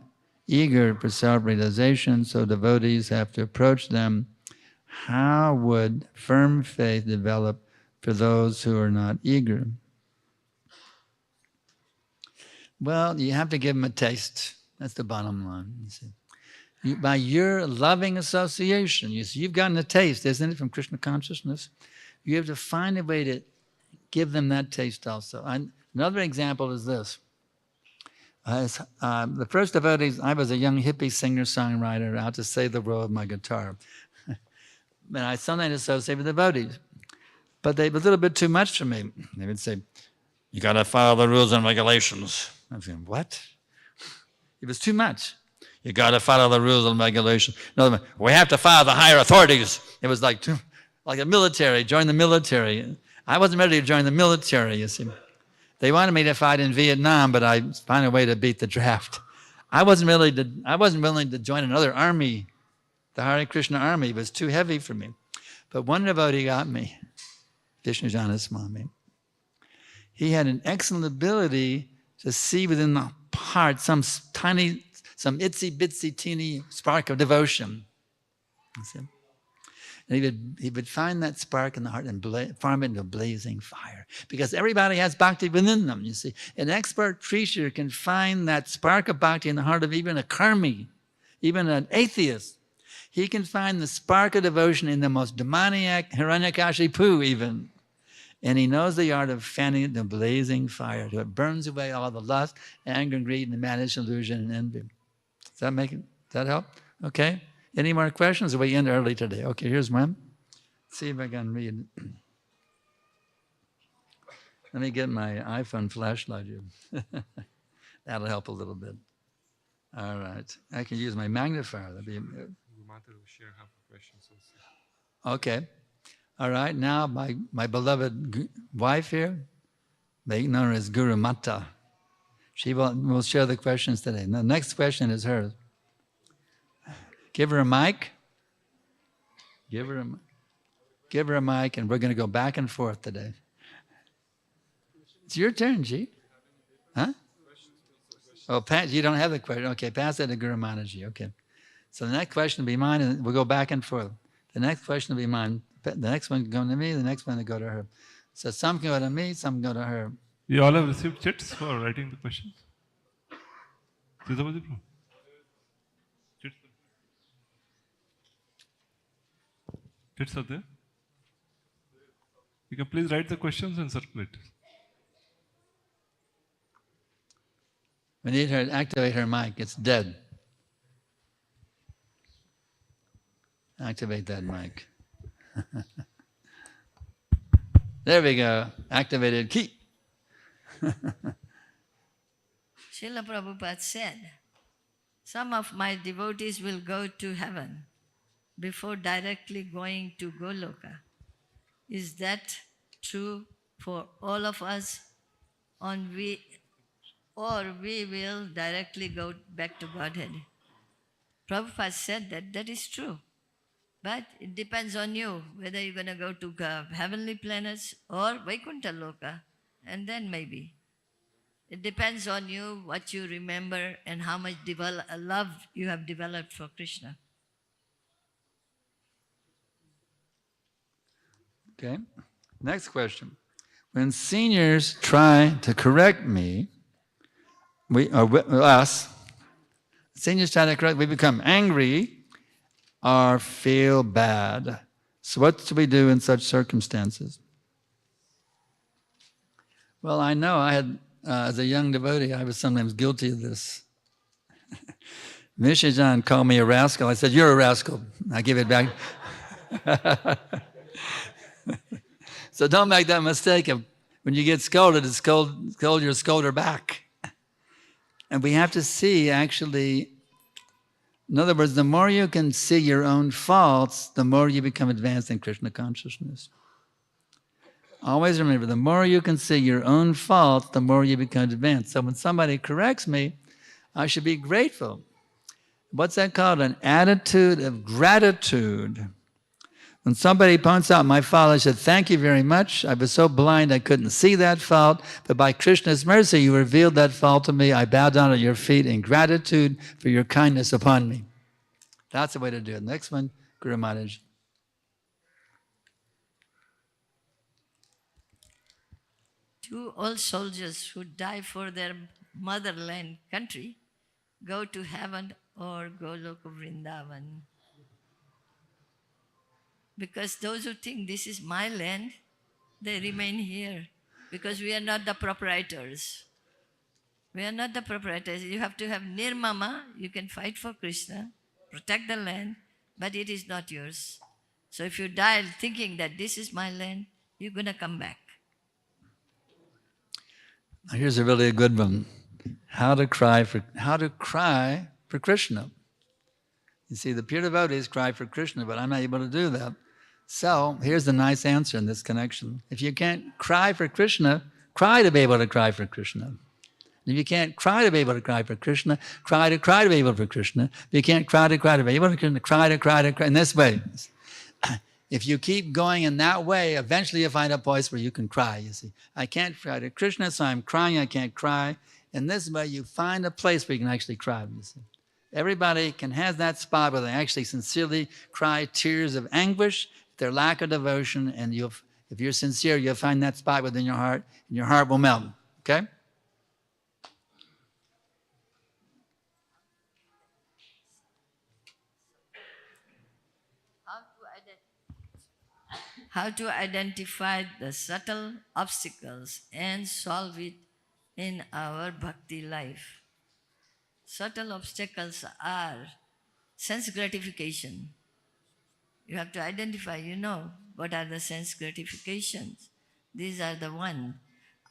eager for self-realization, so devotees have to approach them. How would firm faith develop for those who are not eager? Well, you have to give them a taste. That's the bottom line. You see. By your loving association, you see, you've gotten a taste, isn't it, from Krishna consciousness? You have to find a way to give them that taste also. Another example is this. The first devotees, I was a young hippie singer-songwriter out to save the world with my guitar. And I sometimes associate with devotees. But they were a little bit too much for me. They would say, you got to follow the rules and regulations. I'm saying, what? It was too much. You got to follow the rules and regulations. No, we have to follow the higher authorities. It was like a military, join the military. I wasn't ready to join the military, you see. They wanted me to fight in Vietnam, but I found a way to beat the draft. I wasn't willing to join another army. The HareKrishna army was too heavy for me. But one devotee got me, Vishnujana Swami. He had an excellent ability to see within the heart some itsy bitsy teeny spark of devotion. You see? And he would find that spark in the heart and farm it into a blazing fire. Because everybody has bhakti within them, you see. An expert preacher can find that spark of bhakti in the heart of even a karmi, even an atheist. He can find the spark of devotion in the most demoniac Hiranyakashipu even. And he knows the art of fanning it into a blazing fire till it burns away all the lust, anger, greed, and malice, illusion, and envy. Does that help? Okay. Any more questions? We end early today. Okay, here's one. Let's see if I can read. Let me get my iPhone flashlight here. That'll help a little bit. All right. I can use my magnifier. That'd be. Okay. All right. Now my beloved wife here, they know her as Guru Mata. She will share the questions today. The next question is hers. Give her a mic. Give her a mic, and we're going to go back and forth today. It's your turn, Ji. Huh? Oh, you don't have the question. Okay, pass that to Guru Mataji. Okay. So the next question will be mine, and we'll go back and forth. The next question will be mine. The next one can go to me. The next one will go to her. So some can go to me, some can go to her. You all have received chits for writing the questions? Chits? Chits are there? You can please write the questions and circulate. We need her to activate her mic. It's dead. Activate that mic. There we go. Activated key. Srila Prabhupada said, some of my devotees will go to heaven before directly going to Goloka. Is that true for all of us? Or we will directly go back to Godhead? Prabhupada said that is true. But it depends on you, whether you're going to go to heavenly planets or Vaikuntha Loka, and then maybe. It depends on you, what you remember, and how much love you have developed for Krishna. Okay. Next question. When seniors try to correct me, seniors try to correct, we become angry or feel bad. So what do we do in such circumstances? Well, I know I had, as a young devotee, I was sometimes guilty of this. Vishajan called me a rascal. I said, you're a rascal. I give it back. So don't make that mistake of when you get scolded, to scold your scolder back. And we have to see, actually, in other words, the more you can see your own faults, the more you become advanced in Krishna consciousness. Always remember, the more you can see your own faults, the more you become advanced. So when somebody corrects me, I should be grateful. What's that called? An attitude of gratitude. When somebody points out my fault, I said, thank you very much. I was so blind I couldn't see that fault, but by Krishna's mercy, you revealed that fault to me. I bow down at your feet in gratitude for your kindness upon me. That's the way to do it. Next one, Guru Maharaj. Two old soldiers who die for their motherland country go to heaven or Goloka Vrindavan. Because those who think this is my land, they remain here. Because we are not the proprietors. We are not the proprietors. You have to have nirmama. You can fight for Krishna, protect the land, but it is not yours. So if you die thinking that this is my land, you're going to come back. Now here's a really good one. How to cry for Krishna. You see, the pure devotees cry for Krishna, but I'm not able to do that. So here's the nice answer in this connection. If you can't cry for Krishna, cry to be able to cry for Krishna. If you can't cry to be able to cry for Krishna, cry to be able for Krishna. If you can't cry to be able to Krishna, cry in this way. If you keep going in that way, eventually you'll find a place where you can cry, you see. I can't cry to Krishna, so I'm crying, I can't cry. In this way, you find a place where you can actually cry, you see. Everybody can have that spot where they actually sincerely cry tears of anguish, their lack of devotion, and if you're sincere, you'll find that spot within your heart, and your heart will melt, okay? How to identify the subtle obstacles and solve it in our bhakti life. Subtle obstacles are sense gratification. You have to identify, what are the sense gratifications. These are the one.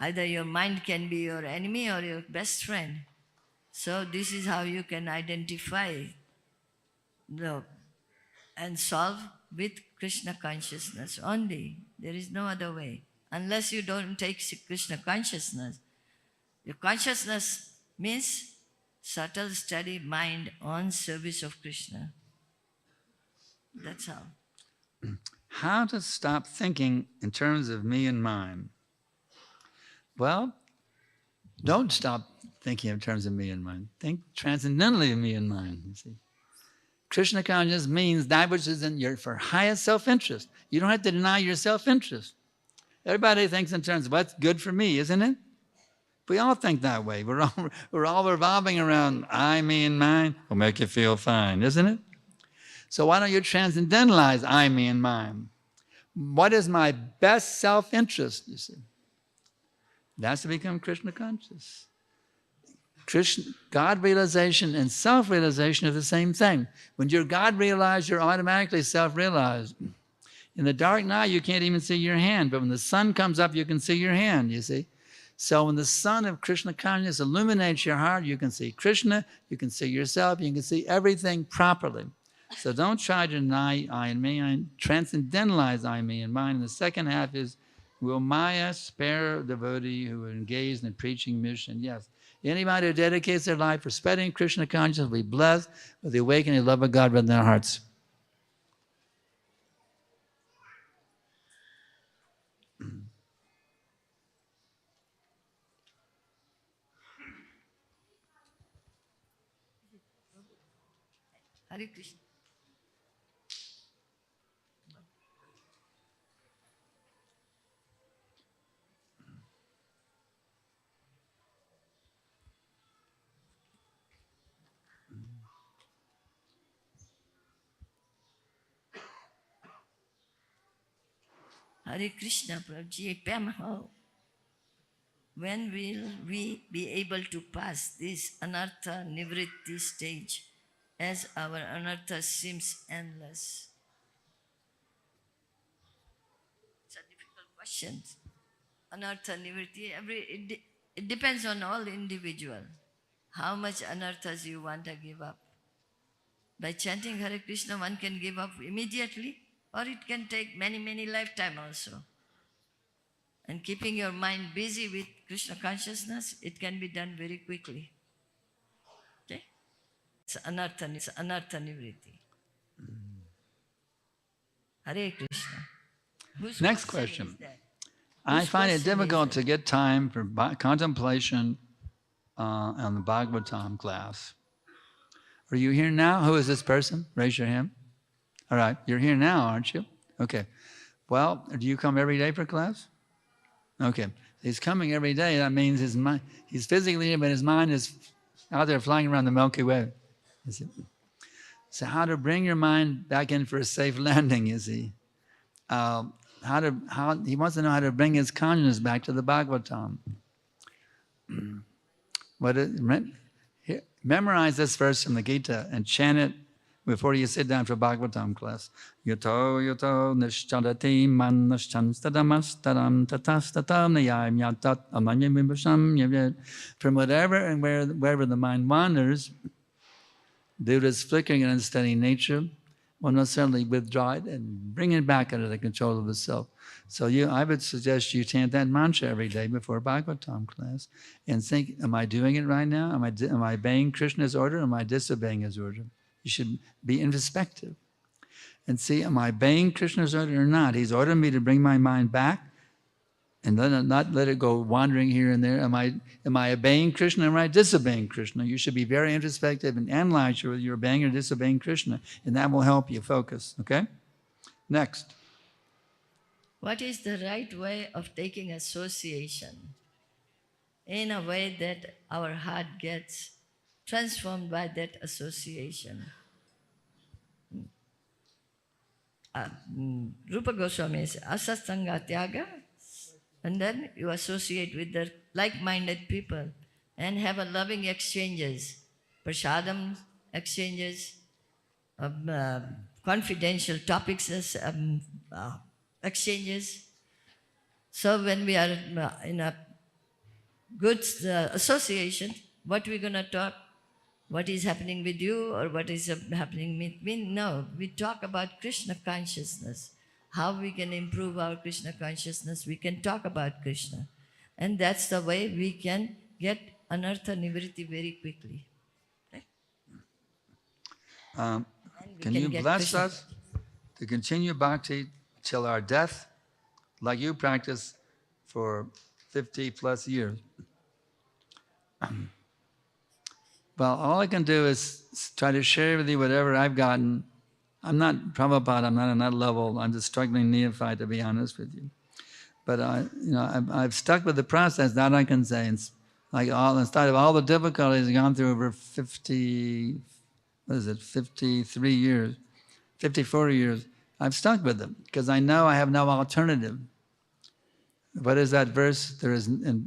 Either your mind can be your enemy or your best friend. So this is how you can identify and solve with Krishna consciousness only. There is no other way. Unless you don't take Krishna consciousness. Your consciousness means subtle, steady mind on service of Krishna. That's how. How to stop thinking in terms of me and mine? Well, don't stop thinking in terms of me and mine. Think transcendentally of me and mine, you see. Krishna consciousness means that which is in your for highest self-interest. You don't have to deny your self-interest. Everybody thinks in terms of what's good for me, isn't it? We all think that way. We're all revolving around I, me, and mine will make you feel fine, isn't it? So why don't you transcendentalize I, me, and mine? What is my best self-interest, you see? That's to become Krishna conscious. God realization and self-realization are the same thing. When you're God realized, you're automatically self-realized. In the dark night, you can't even see your hand, but when the sun comes up, you can see your hand, you see? So when the sun of Krishna consciousness illuminates your heart, you can see Krishna, you can see yourself, you can see everything properly. So don't try to deny I and me, transcendentalize I, me, and mine. And the second half is, will Maya spare a devotee who are engaged in preaching mission? Yes. Anybody who dedicates their life for spreading Krishna consciousness will be blessed with the awakening love of God within their hearts. Hare Krishna. Hare Krishna, Prabhuji. When will we be able to pass this anartha nivritti stage as our anartha seems endless? It's a difficult question. Anartha nivritti, it depends on all individual. How much anarthas you want to give up. By chanting Hare Krishna, one can give up immediately, or it can take many, many lifetimes also. and keeping your mind busy with Krishna consciousness, it can be done very quickly. Okay? It's anartha nivriti. Hare Krishna. Whose Next question question. is that? I Whose find it question is difficult that? to get time for contemplation on the Bhagavatam class. Are you here now? Who is this person? Raise your hand. All right, you're here now, aren't you? Okay. Well, do you come every day for class? Okay. He's coming every day. That means his mind, he's physically here, but his mind is out there flying around the Milky Way. You see? So how to bring your mind back in for a safe landing, you see? How he wants to know how to bring his consciousness back to the Bhagavatam. Memorize this verse from the Gita and chant it before you sit down for Bhagavatam class. Yato yato nishchadati man nishtadamastadam tatastatam nayam yatat amanyamibhasham yavyat. From whatever and wherever the mind wanders, due to its flickering and unsteady nature, will necessarily withdraw it and bring it back under the control of the self. So I would suggest you chant that mantra every day before Bhagavatam class and think, am I doing it right now? Am I obeying Krishna's order? Am I disobeying his order? You should be introspective and see, am I obeying Krishna's order or not? He's ordered me to bring my mind back and not let it go wandering here and there. Am I obeying Krishna or am I disobeying Krishna? You should be very introspective and analyze whether you're obeying or disobeying Krishna, and that will help you focus, okay? Next. What is the right way of taking association in a way that our heart gets transformed by that association? Rupa Goswami says, asastanga tyaga, and then you associate with the like-minded people and have a loving exchanges, prasadam exchanges, confidential topics exchanges. So when we are in a good association, what we're going to talk? What is happening with you or what is happening with me? No, we talk about Krishna consciousness. How we can improve our Krishna consciousness, we can talk about Krishna. And that's the way we can get anartha nivriti very quickly. Right? Can you bless Krishna us to continue bhakti till our death, like you practice for 50 plus years? Well, all I can do is try to share with you whatever I've gotten. I'm not Prabhupada, I'm not on that level. I'm just struggling neophyte, to be honest with you. But I've stuck with the process, that I can say. In spite of all the difficulties I've gone through over 53 years, 54 years, I've stuck with them because I know I have no alternative. What is that verse? There is in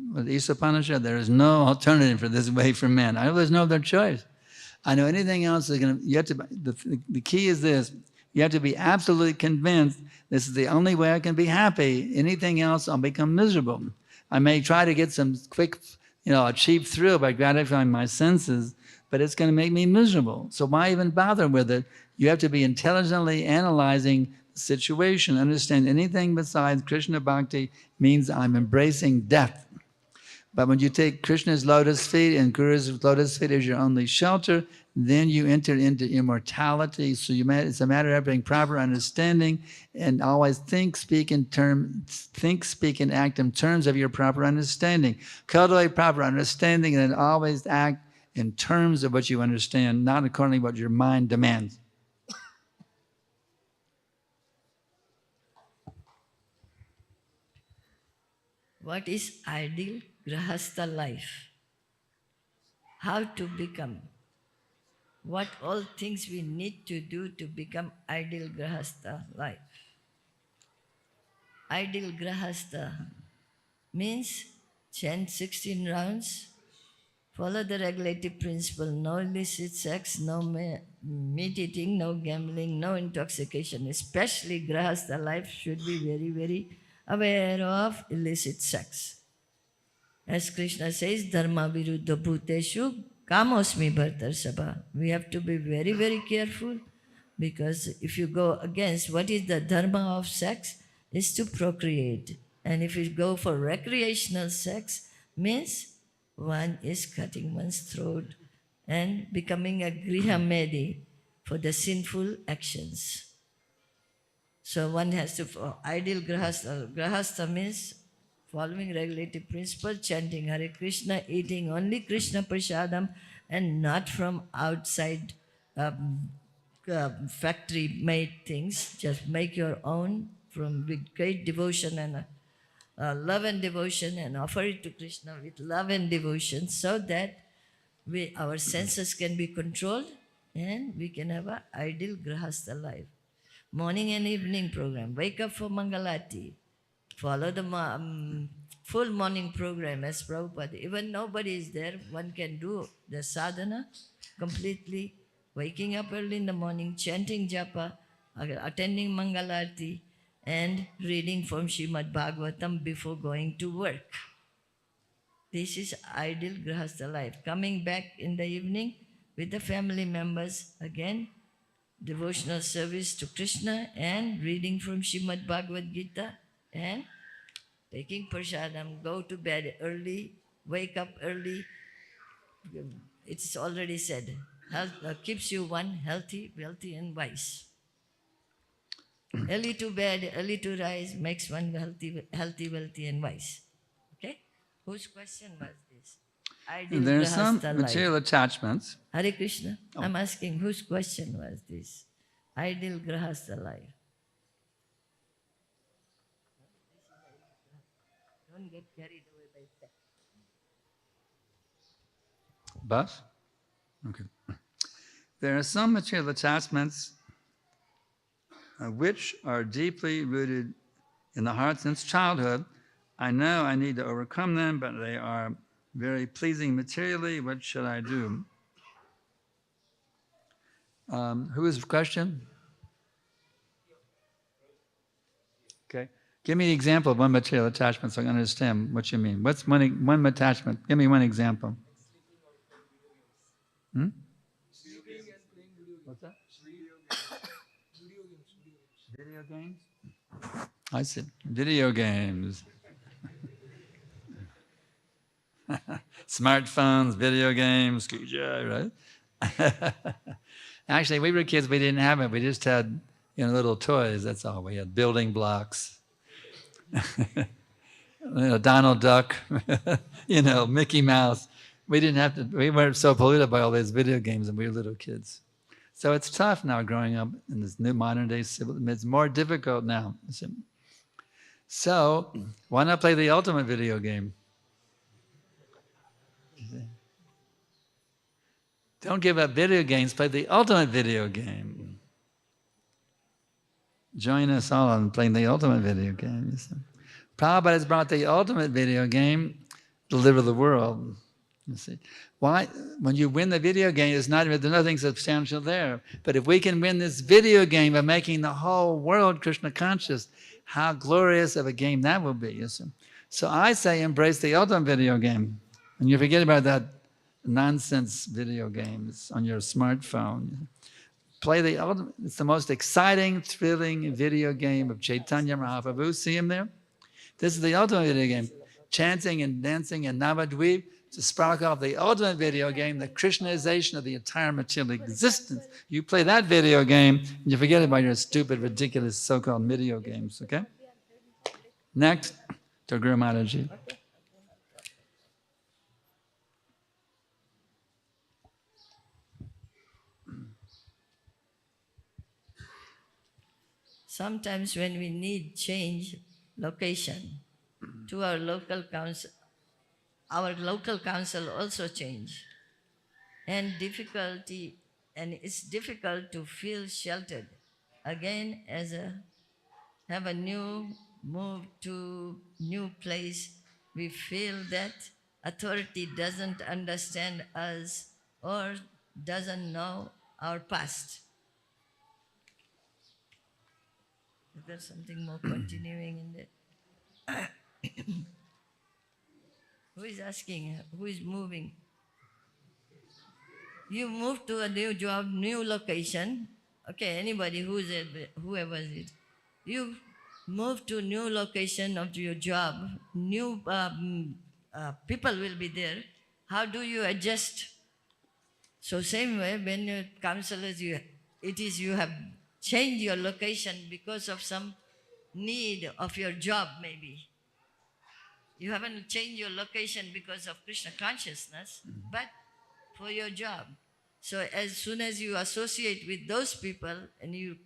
Upanishad, there is no alternative for this way for men. I know there's no other choice. I know anything else is going to. You have to. The key is this: you have to be absolutely convinced this is the only way I can be happy. Anything else, I'll become miserable. I may try to get some quick, a cheap thrill by gratifying my senses, but it's going to make me miserable. So why even bother with it? You have to be intelligently analyzing the situation. Understand anything besides Krishna Bhakti means I'm embracing death. But when you take Krishna's lotus feet and Guru's lotus feet as your only shelter, then you enter into immortality. So it's a matter of having proper understanding and always think, speak, and act in terms of your proper understanding. Cultivate proper understanding and then always act in terms of what you understand, not according to what your mind demands. What is ideal grahastha life? How to become? What all things we need to do to become ideal grahastha life? Ideal grahastha means chant 16 rounds, follow the regulative principle, no illicit sex, no meat eating, no gambling, no intoxication. Especially grahastha life should be very, very aware of illicit sex. As Krishna says, dharma viruddha bhuteshu kamosmi bhartarsabha. We have to be very, very careful because if you go against what is the dharma of sex is to procreate. And if you go for recreational sex, means one is cutting one's throat and becoming a grihamedi for the sinful actions. So one has to, ideal grahastha. Grahastha means following regulative principle, chanting Hare Krishna, eating only Krishna prasadam and not from outside factory made things. Just make your own from with great devotion and love and devotion, and offer it to Krishna with love and devotion, so that our senses can be controlled and we can have an ideal grahastha life. Morning and evening program. Wake up for Mangalati. Follow the full morning program as Prabhupada. Even nobody is there, one can do the sadhana completely. Waking up early in the morning, chanting japa, attending Mangalarti, and reading from Srimad Bhagavatam before going to work. This is ideal grahastha life. Coming back in the evening with the family members, again, devotional service to Krishna and reading from Srimad Bhagavad Gita and taking prasadam, go to bed early, wake up early. It's already said, health, keeps you one healthy, wealthy and wise. Early to bed, early to rise makes one healthy, wealthy and wise. Okay? Whose question was this? There are some material attachments. Hare Krishna. Oh. I'm asking whose question was this? Ideal grahastha life. Don't get carried away by that. Bus? Okay. There are some material attachments which are deeply rooted in the heart since childhood. I know I need to overcome them, but they are very pleasing materially. What should I do? Who is the question? Okay. Give me an example of one material attachment so I can understand what you mean. What's one attachment? Give me one example. What's that? Video games? I said video games. Smartphones, video games, right? Actually, we were kids, we didn't have it. We just had, little toys, that's all. We had building blocks. Donald Duck, Mickey Mouse. We weren't so polluted by all these video games when we were little kids. So it's tough now growing up in this new modern day civilization. It's more difficult now. So why not play the ultimate video game? Don't give up video games, play the ultimate video game. Join us all in playing the ultimate video game. Prabhupada has brought the ultimate video game to deliver the world. You see, why? When you win the video game, there's nothing substantial there. But if we can win this video game of making the whole world Krishna conscious, how glorious of a game that will be. You see? So I say embrace the ultimate video game. And you forget about that nonsense video games on your smartphone. Play the ultimate. It's the most exciting, thrilling video game of Chaitanya Mahaprabhu. See him there? This is the ultimate video game. Chanting and dancing in Navadvip to spark off the ultimate video game, the Krishnization of the entire material existence. You play that video game, and you forget about your stupid, ridiculous so-called video games, okay? Next, to Guru Maharaji. Sometimes when we need change location to our local council also change. And it's difficult to feel sheltered. Again, have a new move to new place, we feel that authority doesn't understand us or doesn't know our past. Is there something more continuing in that? Who is asking? Who is moving? You move to a new job, new location. Okay, anybody whoever is it. You move to new location of your job, new people will be there. How do you adjust? So same way, when you counselors, you have changed your location because of some need of your job maybe. You haven't changed your location because of Krishna consciousness, but for your job. So as soon as you associate with those people and you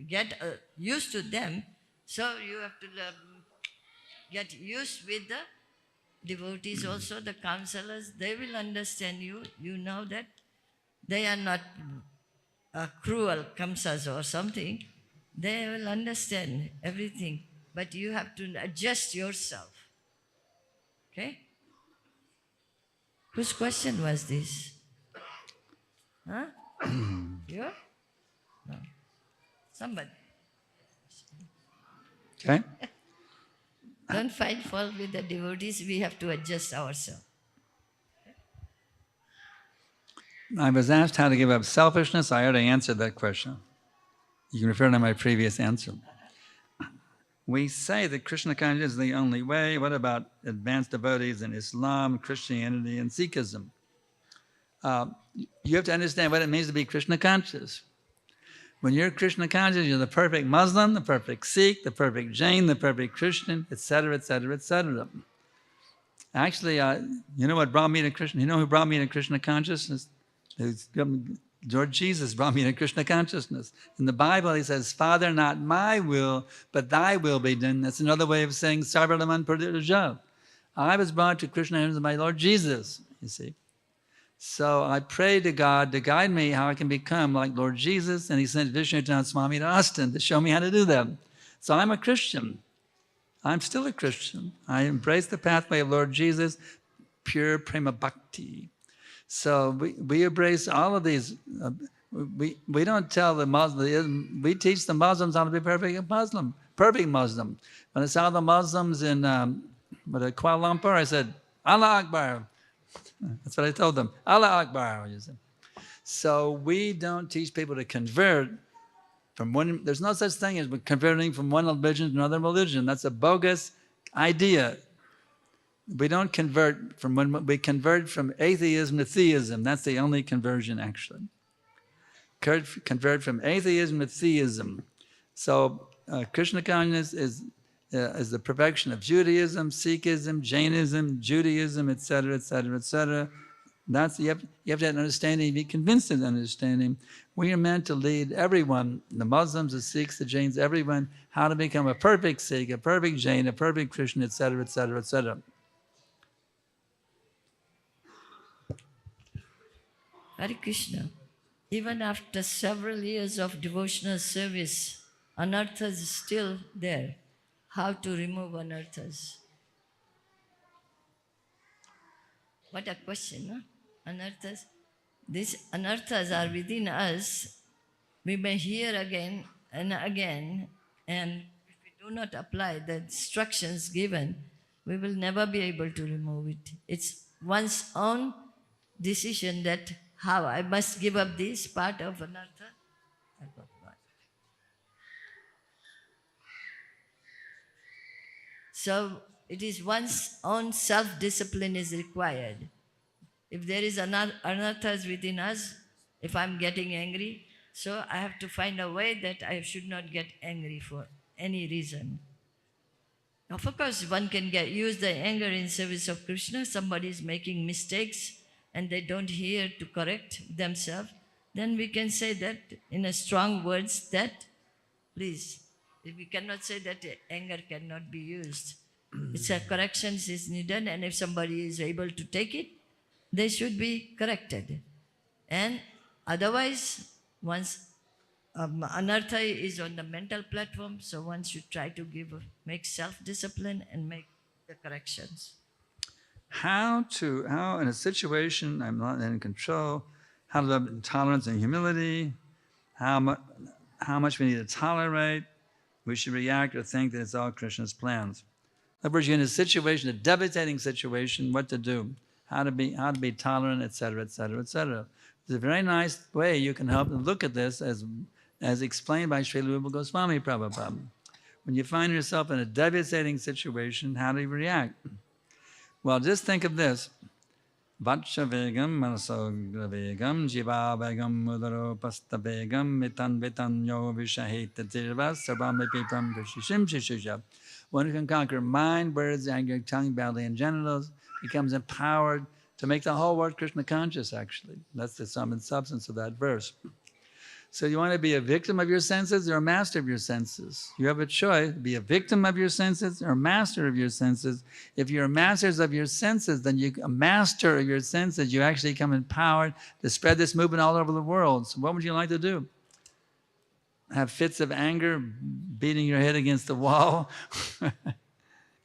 get used to them, so you have to get used with the devotees also, the counselors. They will understand you. You know that they are not cruel kamsas or something. They will understand everything. But you have to adjust yourself. Okay? Whose question was this? Huh? You? No. Somebody. Okay. Don't find fault with the devotees. We have to adjust ourselves. I was asked how to give up selfishness. I already answered that question. You can refer to my previous answer. We say that Krishna consciousness is the only way. What about advanced devotees in Islam, Christianity, and Sikhism? You have to understand what it means to be Krishna conscious. When you're Krishna conscious, you're the perfect Muslim, the perfect Sikh, the perfect Jain, the perfect Christian, etc., etc., etc. Actually, you know what brought me to Krishna? You know who brought me to Krishna consciousness? Lord Jesus brought me to Krishna consciousness. In the Bible, he says, Father, not my will, but thy will be done. That's another way of saying, Sarvaraman Pradiraja. I was brought to Krishna consciousness by Lord Jesus, you see. So I pray to God to guide me how I can become like Lord Jesus, and he sent Vishnutan Swami to Austin to show me how to do that. So I'm a Christian. I'm still a Christian. I embrace the pathway of Lord Jesus, pure prema bhakti. So we embrace all of these. We don't tell the Muslims, we teach the Muslims how to be perfect Muslim. When I saw the Muslims in Kuala Lumpur, I said, Allah Akbar. That's what I told them. Allah Akbar. So we don't teach people to convert from one. There's no such thing as converting from one religion to another religion. That's a bogus idea. We don't convert from one. We convert from atheism to theism. That's the only conversion, actually. Convert from atheism to theism. So Krishna consciousness is the perfection of Judaism, Sikhism, Jainism, Judaism, etc., etc., etc. That's you have to have an understanding, be convinced of the understanding. We are meant to lead everyone, the Muslims, the Sikhs, the Jains, everyone, how to become a perfect Sikh, a perfect Jain, a perfect Christian, etc., etc., etc. Hare Krishna. Even after several years of devotional service, anarthas is still there. How to remove anarthas? What a question, huh? Anarthas. These anarthas are within us. We may hear again and again, and if we do not apply the instructions given, we will never be able to remove it. It's one's own decision that how I must give up this part of anartha. I got one. So it is one's own self-discipline is required. If there is anarthas within us, if I'm getting angry, so I have to find a way that I should not get angry for any reason. Of course, one can use the anger in service of Krishna. Somebody is making mistakes and they don't hear to correct themselves. Then we can say that in a strong words that, please, we cannot say that anger cannot be used. It's a corrections is needed, and if somebody is able to take it, they should be corrected. And otherwise, once anartha is on the mental platform, so one should try to make self-discipline and make the corrections. How in a situation I'm not in control, how to develop tolerance and humility, how much we need to tolerate, we should react or think that it's all Krishna's plans. In other words, you're in a situation, a devastating situation, what to do, how to be tolerant, etc., etc., etc. There's a very nice way you can help them look at this as explained by Srila Rupa Goswami Prabhupada. When you find yourself in a devastating situation, how do you react? Well, just think of this. Vatsha vegam, manasogra vegam, jiva vegam, mudaro pasta vegam, mitan vitan yo vishaheta tirva, sarvamipi pram vishishim shishishab. One who can conquer mind, words, anger, tongue, belly, and genitals becomes empowered to make the whole world Krishna conscious, actually. That's the sum and substance of that verse. So you want to be a victim of your senses or a master of your senses? You have a choice, be a victim of your senses or a master of your senses. If you're masters of your senses, then you're a master of your senses. You actually become empowered to spread this movement all over the world. So what would you like to do? Have fits of anger, beating your head against the wall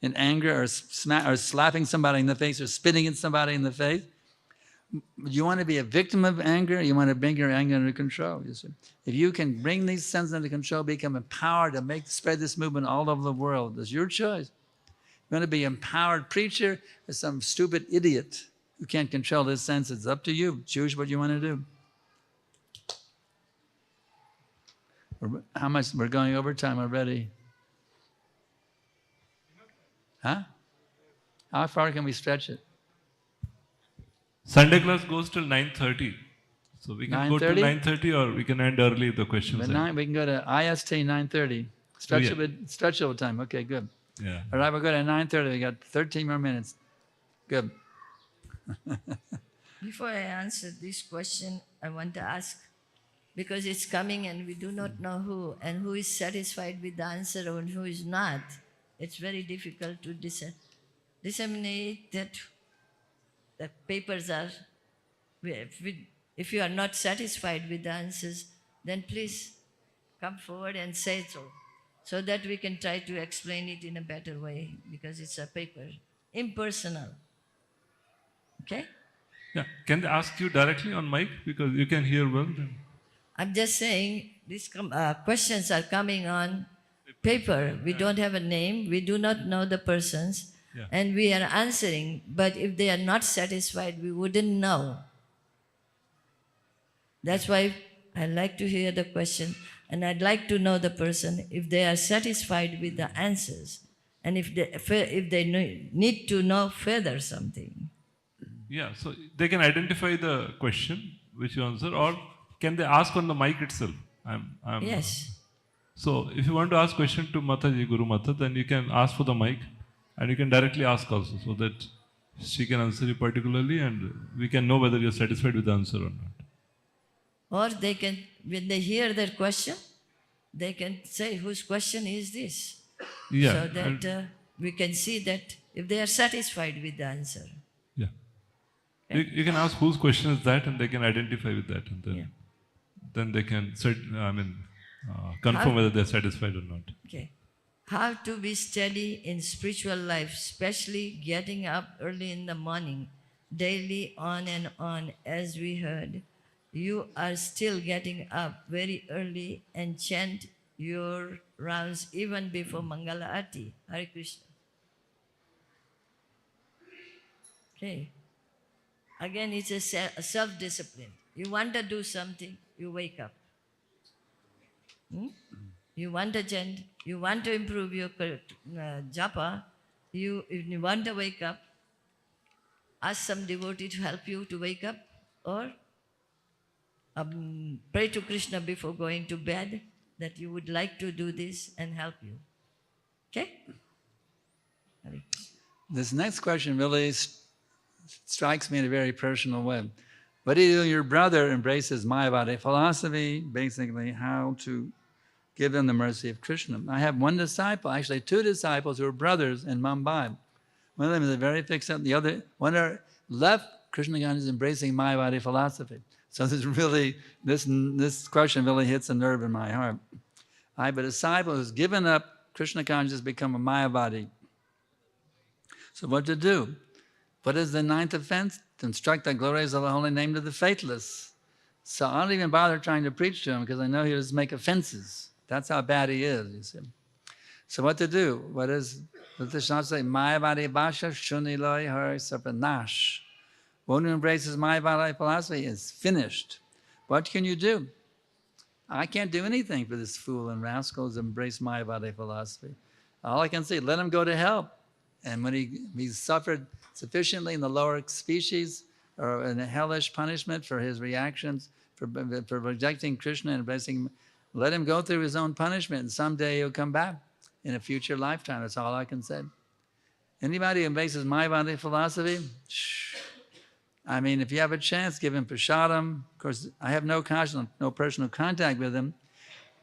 in anger, or slapping somebody in the face, or spitting at somebody in the face? You want to be a victim of anger, you want to bring your anger under control. You see. If you can bring these senses under control, become empowered to spread this movement all over the world, it's your choice. You want to be an empowered preacher or some stupid idiot who can't control his senses? It's up to you. Choose what you want to do. How much? We're going overtime already. Huh? How far can we stretch it? Sunday class goes till 9:30. So we can go till 9:30 or we can end early the questions. We can go to IST 9:30. Stretch over time. Okay, good. Yeah. All right, we'll go to 9:30. We got 13 more minutes. Good. Before I answer this question, I want to ask, because it's coming and we do not know who, and who is satisfied with the answer and who is not. It's very difficult to disseminate that the papers are, if you are not satisfied with the answers, then please come forward and say so that we can try to explain it in a better way, because it's a paper, impersonal. Okay? Yeah. Can they ask you directly on mic, because you can hear well? Then. I'm just saying, these questions are coming on paper. We don't have a name. We do not know the persons. Yeah. And we are answering. But if they are not satisfied, we wouldn't know. That's why I like to hear the question. And I'd like to know the person if they are satisfied with the answers. And if they need to know further something. Yeah, so they can identify the question which you answer, or can they ask on the mic itself? Yes. So if you want to ask question to Mataji, Guru Mata, then you can ask for the mic and you can directly ask also, so that she can answer you particularly and we can know whether you're satisfied with the answer or not. Or they can, when they hear their question, they can say, whose question is this? Yeah. So that we can see that if they are satisfied with the answer. Yeah. Okay? You can ask whose question is that, and they can identify with that, and then they can confirm whether they're satisfied or not. Okay. How to be steady in spiritual life, especially getting up early in the morning, daily on and on, as we heard. You are still getting up very early and chant your rounds even before Mangala Arati. Hare Krishna. Okay. Again, it's a self-discipline. You want to do something, you wake up. You want to chant, you want to improve your japa, you want to wake up, ask some devotee to help you to wake up, or pray to Krishna before going to bed that you would like to do this and help you. Okay? This next question really strikes me in a very personal way. What do you do? Your brother embraces Mayavadi philosophy, basically how to give them the mercy of Krishna. I have one disciple, actually two disciples who are brothers in Mumbai. One of them is very fixed up, the other, one are left, Krishna is embracing Mayavadi philosophy. So this question really hits a nerve in my heart. I have a disciple who's given up Krishna consciousness, become a Mayavadi. So what to do? What is the ninth offense? To instruct the glories of the holy name to the faithless. So I don't even bother trying to preach to him because I know he'll just make offenses. That's how bad he is, you see. So what to do? What the Shastra say? Mayavadi Basha Shuniloi Har Sapanash. One who embraces Mayavadi philosophy is finished. What can you do? I can't do anything for this fool and rascal who's embraced Mayavadi philosophy. All I can say, let him go to hell. And when he's suffered sufficiently in the lower species or in a hellish punishment for his reactions, for rejecting Krishna and embracing, let him go through his own punishment, and someday he'll come back in a future lifetime. That's all I can say. Anybody who embraces Mayavadi philosophy, I mean, if you have a chance, give him prasadam. Of course, I have no personal contact with him,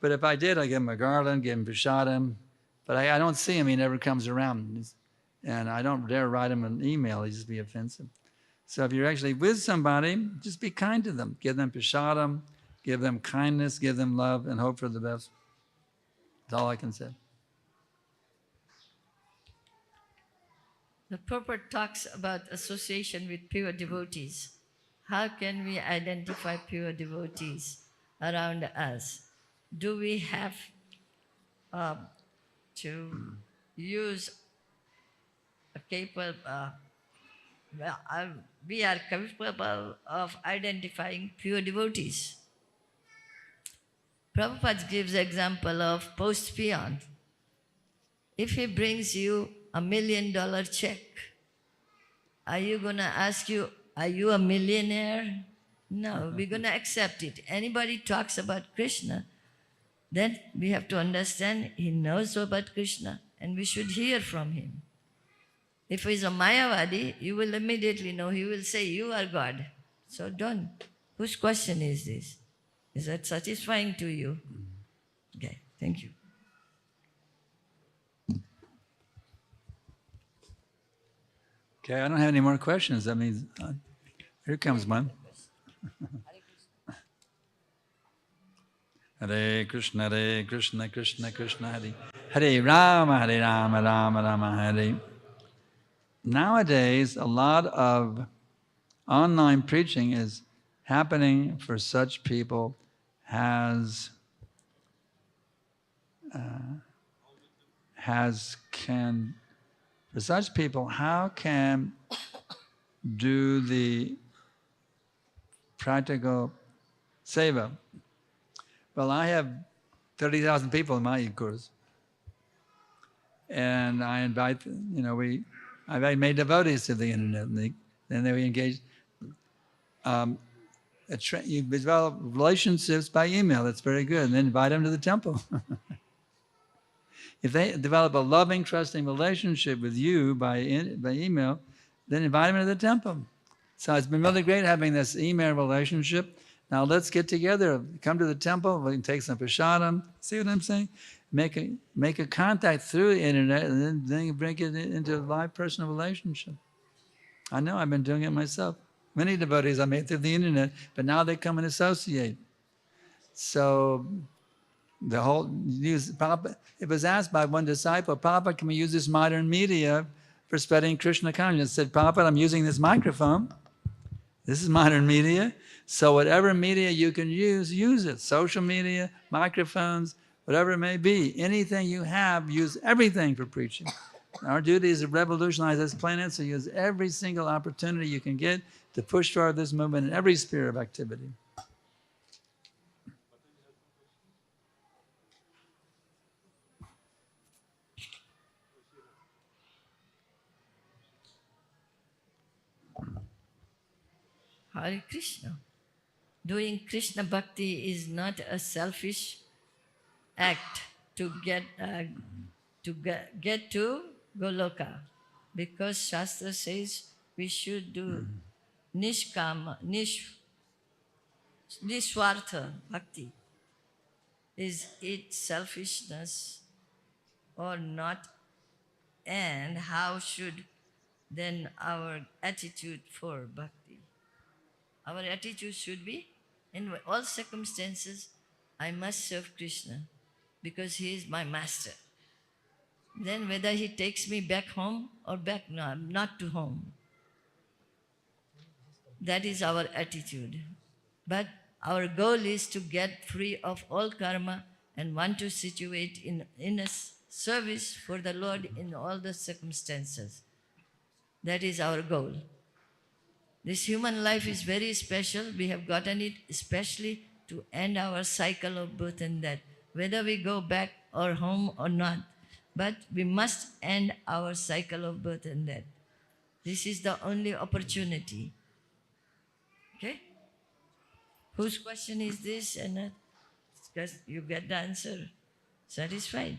but if I did, I'd give him a garland, give him prasadam. But I don't see him, he never comes around. And I don't dare write him an email, he'd just be offensive. So if you're actually with somebody, just be kind to them. Give them prasadam, give them kindness, give them love, and hope for the best. That's all I can say. The purport talks about association with pure devotees. How can we identify pure devotees around us? Do we have to use a capable, we are capable of identifying pure devotees. Prabhupada gives example of post peon. If he brings you $1 million check, are you going to ask you, are you a millionaire? No, we're going to accept it. Anybody talks about Krishna, then we have to understand he knows about Krishna and we should hear from him. If he's a Mayavadi, you will immediately know, he will say, you are God. So don't. Whose question is this? Is that satisfying to you? Okay, thank you. Okay, I don't have any more questions. That means, here comes one. Hare Krishna, Krishna Krishna, Hare. Hare Rama, Rama Rama, Hare. Nowadays, a lot of online preaching is happening for such people for such people, how can do the practical seva? Well, I have 30,000 people in my e-course. And I invite, I've made devotees to the internet, and then they engage. You develop relationships by email, that's very good, and then invite them to the temple. If they develop a loving, trusting relationship with you by email, then invite them to the temple. So it's been really great having this email relationship. Now let's get together, come to the temple, we can take some prasadam. See what I'm saying? Make a contact through the internet, and then you bring it into a live personal relationship. I know, I've been doing it myself. Many devotees I made through the internet, but now they come and associate. So it was asked by one disciple, Prabhupada, can we use this modern media for spreading Krishna consciousness? I said, Prabhupada, I'm using this microphone. This is modern media. So whatever media you can use it. Social media, microphones, whatever it may be. Anything you have, use everything for preaching. Our duty is to revolutionize this planet, so use every single opportunity you can get to push forward this movement in every sphere of activity. Hare Krishna. Doing Krishna Bhakti is not a selfish act to get to Goloka, because Shastra says we should do nishkama, nishwartha bhakti. Is it selfishness or not? And how should then our attitude for bhakti? Our attitude should be, in all circumstances, I must serve Krishna because he is my master. Then whether he takes me back home or not to home, that is our attitude. But our goal is to get free of all karma and want to situate in a service for the Lord in all the circumstances. That is our goal. This human life is very special. We have gotten it especially to end our cycle of birth and death, whether we go back or home or not. But we must end our cycle of birth and death. This is the only opportunity. Okay? Whose question is this? And because you get the answer. Satisfied.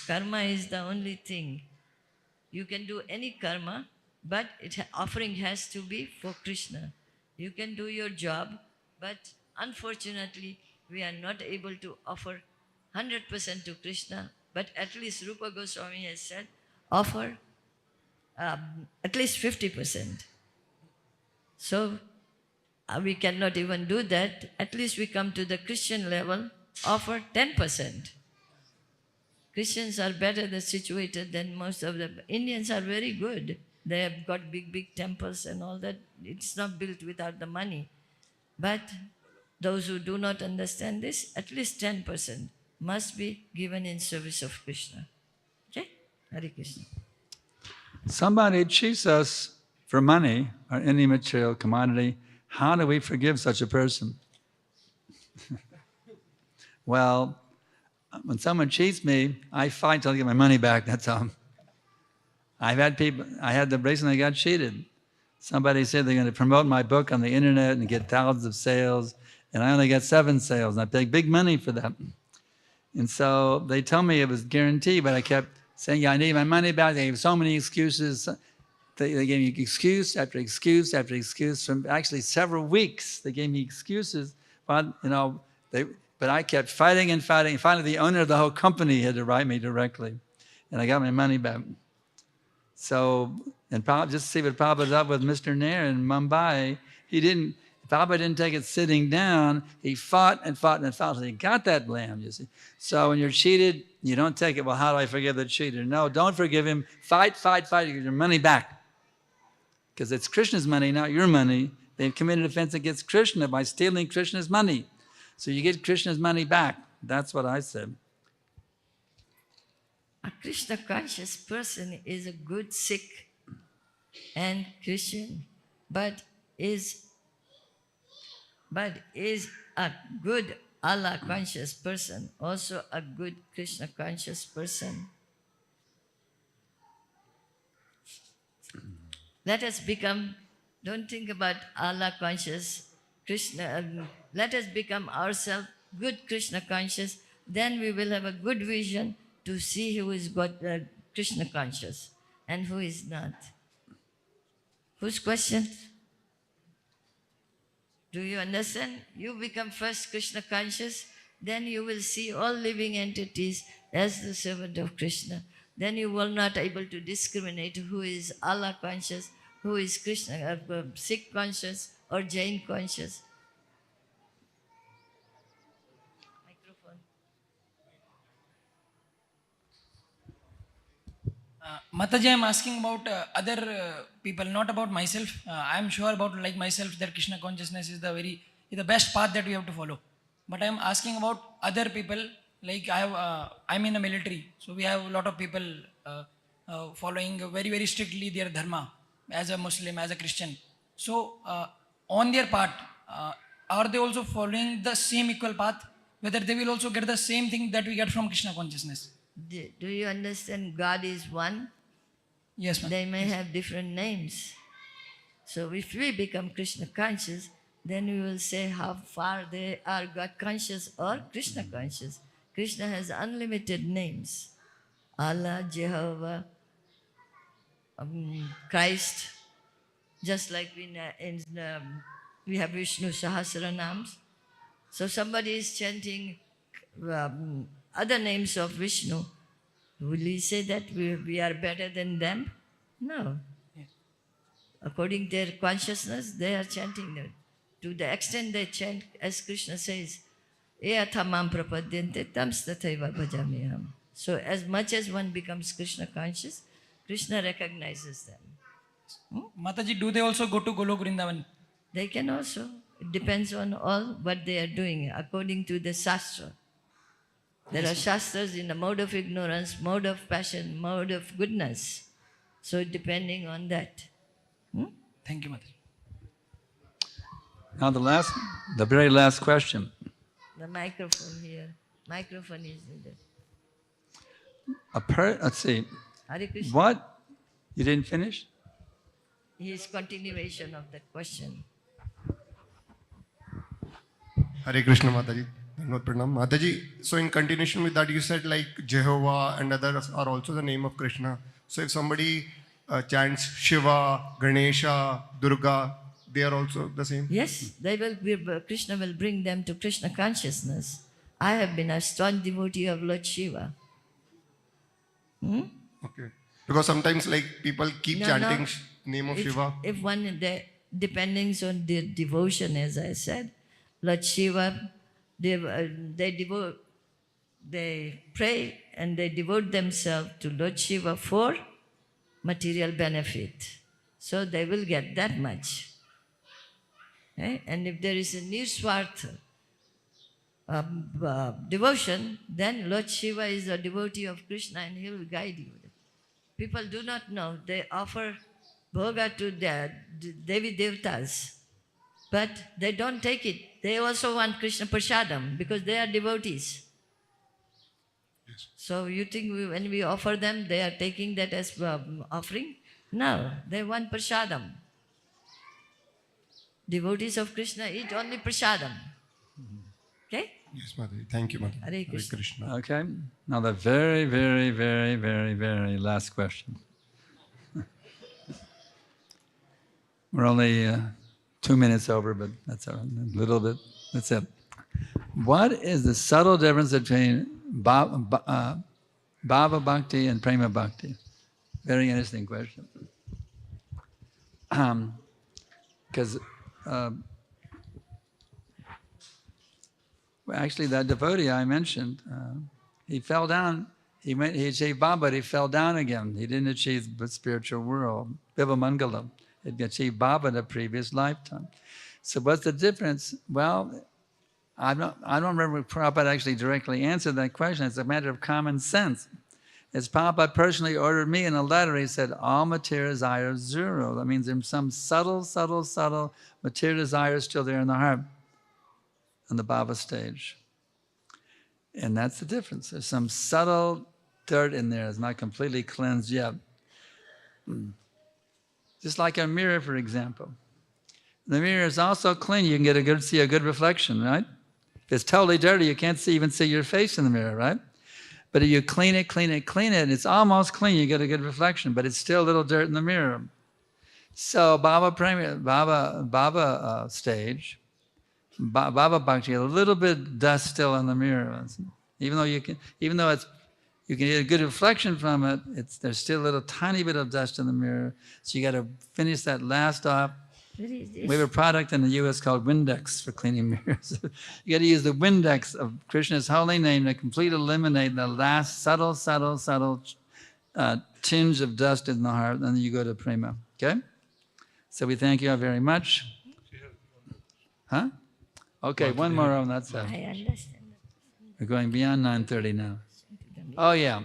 Karma is the only thing. You can do any karma, but offering has to be for Krishna. You can do your job, but unfortunately, we are not able to offer 100% to Krishna. But at least Rupa Goswami has said, offer at least 50%. So we cannot even do that. At least we come to the Christian level, offer 10%. Christians are better situated than most of the Indians are very good. They have got big temples and all that. It's not built without the money. But those who do not understand this, at least 10% must be given in service of Krishna. Okay? Hare Krishna. Somebody cheats us for money or any material commodity. How do we forgive such a person? Well, when someone cheats me, I fight till I get my money back, that's all. I had the reason I got cheated. Somebody said they're going to promote my book on the internet and get thousands of sales, and I only got 7 sales, and I paid big money for that. And so they told me it was guaranteed, but I kept saying, yeah, I need my money back. They gave so many excuses. They gave me excuse after excuse after excuse. From actually several weeks, they gave me excuses. But, but I kept fighting and fighting. Finally, the owner of the whole company had to write me directly, and I got my money back. So, and just to see what Prabhupada up with Mr. Nair in Mumbai, Prabhupada didn't take it sitting down. He fought and fought and fought until he got that lamb, you see. So when you're cheated, you don't take it, well, how do I forgive the cheater? No, don't forgive him. Fight, fight, fight, get your money back. Because it's Krishna's money, not your money. They've committed offense against Krishna by stealing Krishna's money. So you get Krishna's money back. That's what I said. A Krishna conscious person is a good Sikh and Christian, but is a good Allah conscious person, also a good Krishna conscious person. Let us become, don't think about Allah conscious, Krishna, let us become ourselves good Krishna conscious, then we will have a good vision to see who is Krishna conscious and who is not. Whose question? Do you understand? You become first Krishna conscious, then you will see all living entities as the servant of Krishna. Then you will not able to discriminate who is Allah conscious, who is Krishna, Sikh conscious or Jain conscious. Microphone. Mataji, I am asking about other people, not about myself. I am sure about like myself that Krishna consciousness is the best path that we have to follow. But I am asking about other people. Like I'm in the military, so we have a lot of people following very strictly their dharma as a Muslim, as a Christian. So on their part, are they also following the same equal path? Whether they will also get the same thing that we get from Krishna consciousness? Do you understand God is one? Yes, ma'am. They may have different names. So if we become Krishna conscious, then we will say how far they are God conscious or Krishna conscious. Krishna has unlimited names. Allah, Jehovah, Christ. Just like we have Vishnu Sahasranams. So somebody is chanting other names of Vishnu. Will we say that we are better than them? No. Yes. According to their consciousness, they are chanting that. To the extent they chant, as Krishna says, Eathamam prapadyante tams tathaiva bhajamiham. So as much as one becomes Krishna conscious, Krishna recognizes them. Mataji, do they also go to Golok Vrindavan? They can also. It depends on all what they are doing according to the Shastra. There are Shastras in the mode of ignorance, mode of passion, mode of goodness. So depending on that. Thank you, Mataji. Now the very last question. microphone here. Microphone is needed. Let's see. Hare Krishna. What? You didn't finish? His continuation of that question. Hare Krishna Mataji. Dhanyavad Pranam. Mataji, so in continuation with that, you said like Jehovah and others are also the name of Krishna. So if somebody chants Shiva, Ganesha, Durga, they are also the same? Yes, they will be, Krishna will bring them to Krishna consciousness. I have been a strong devotee of Lord Shiva. Okay. Because sometimes like people keep chanting name of Shiva. If one, depending on their devotion, as I said, Lord Shiva, they pray and they devote themselves to Lord Shiva for material benefit. So they will get that much. And if there is a nirswartha devotion, then Lord Shiva is a devotee of Krishna and he will guide you. People do not know. They offer bhoga to their Devi Devtas, but they don't take it. They also want Krishna Prasadam because they are devotees. Yes. So you think when we offer them, they are taking that as offering? No, they want Prasadam. Devotees of Krishna eat only Prasadam. Okay? Yes, Mataji. Thank you, Mataji. Hare Krishna. Okay. Now the very, very, very, very, very last question. We're only 2 minutes over, but that's a little bit. That's it. What is the subtle difference between Bhava Bhakti and Prema Bhakti? Very interesting question. Because actually, that devotee I mentioned, he fell down. He achieved Bhava, but he fell down again. He didn't achieve the spiritual world. Vivamangala. He achieved Bhava in a previous lifetime. So what's the difference? Well, I don't remember if Prabhupada actually directly answered that question. It's a matter of common sense. As Prabhupada personally ordered me in a letter, he said, all material desire is zero. That means there's some subtle material desire still there in the heart, on the Bhava stage. And that's the difference. There's some subtle dirt in there. It's not completely cleansed yet. Just like a mirror, for example. The mirror is also clean. You can see a good reflection, right? If it's totally dirty, you can't even see your face in the mirror, right? But if you clean it, and it's almost clean, you get a good reflection, but it's still a little dirt in the mirror. So Bhava stage, Bhava Bhakti, a little bit dust still in the mirror. Even though you can get a good reflection from it, there's still a little tiny bit of dust in the mirror. So you got to finish that last off. We have a product in the US called Windex for cleaning mirrors. You got to use the Windex of Krishna's holy name to completely eliminate the last subtle tinge of dust in the heart, and then you go to Prema. Okay? So we thank you all very much. Huh? Okay, one more on that side. I understand. We're going beyond 9:30 now. Oh yeah,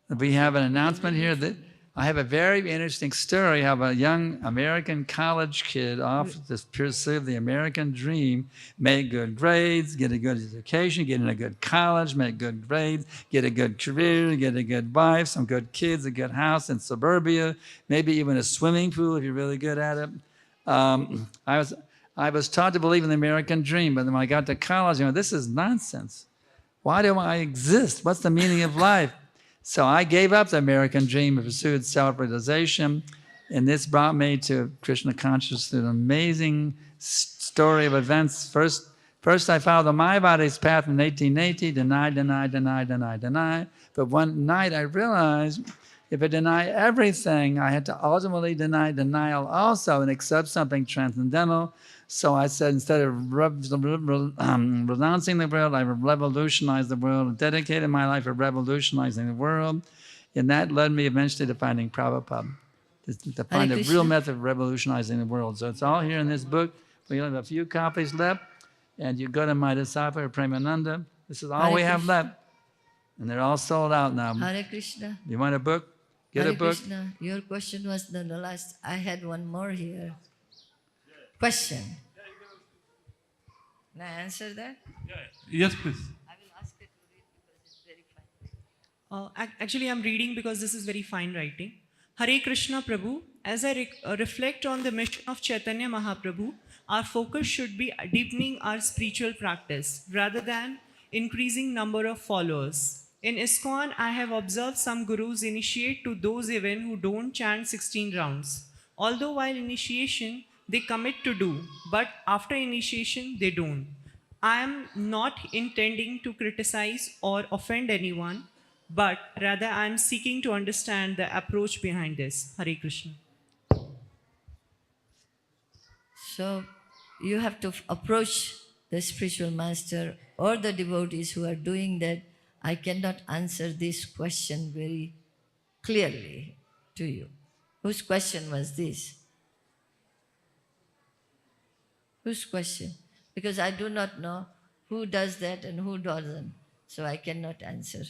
we have an announcement here that I have a very interesting story of a young American college kid off to pursue the American dream, make good grades, get a good education, get in a good college, make good grades, get a good career, get a good wife, some good kids, a good house in suburbia, maybe even a swimming pool if you're really good at it. I was taught to believe in the American dream, but when I got to college, this is nonsense. Why do I exist? What's the meaning of life? So I gave up the American dream and pursued self-realization, and this brought me to Krishna consciousness through an amazing story of events. First I followed the Mayavadi's path in 1880, deny. But one night I realized if I deny everything, I had to ultimately deny denial also and accept something transcendental. So I said, instead of renouncing the world, I revolutionized the world and dedicated my life to revolutionizing the world. And that led me eventually to finding Prabhupada, to find a real method of revolutionizing the world. So it's all here in this book. We have a few copies left. And you go to my disciple, Premananda. This is all we have left. And they're all sold out now. Hare Krishna. You want a book? Get a book. Krishna, your question was the last. I had one more here. Question. Can I answer that? Yes, please. I will ask her to read because it's very fine. Actually, I'm reading because this is very fine writing. Hare Krishna Prabhu, as I reflect on the mission of Chaitanya Mahaprabhu, our focus should be deepening our spiritual practice rather than increasing number of followers. In ISKCON, I have observed some gurus initiate to those even who don't chant 16 rounds. Although while initiation, they commit to do, but after initiation, they don't. I am not intending to criticize or offend anyone, but rather I am seeking to understand the approach behind this. Hare Krishna. So you have to approach the spiritual master or the devotees who are doing that. I cannot answer this question very clearly to you. Whose question was this? Whose question? Because I do not know who does that and who doesn't. So I cannot answer.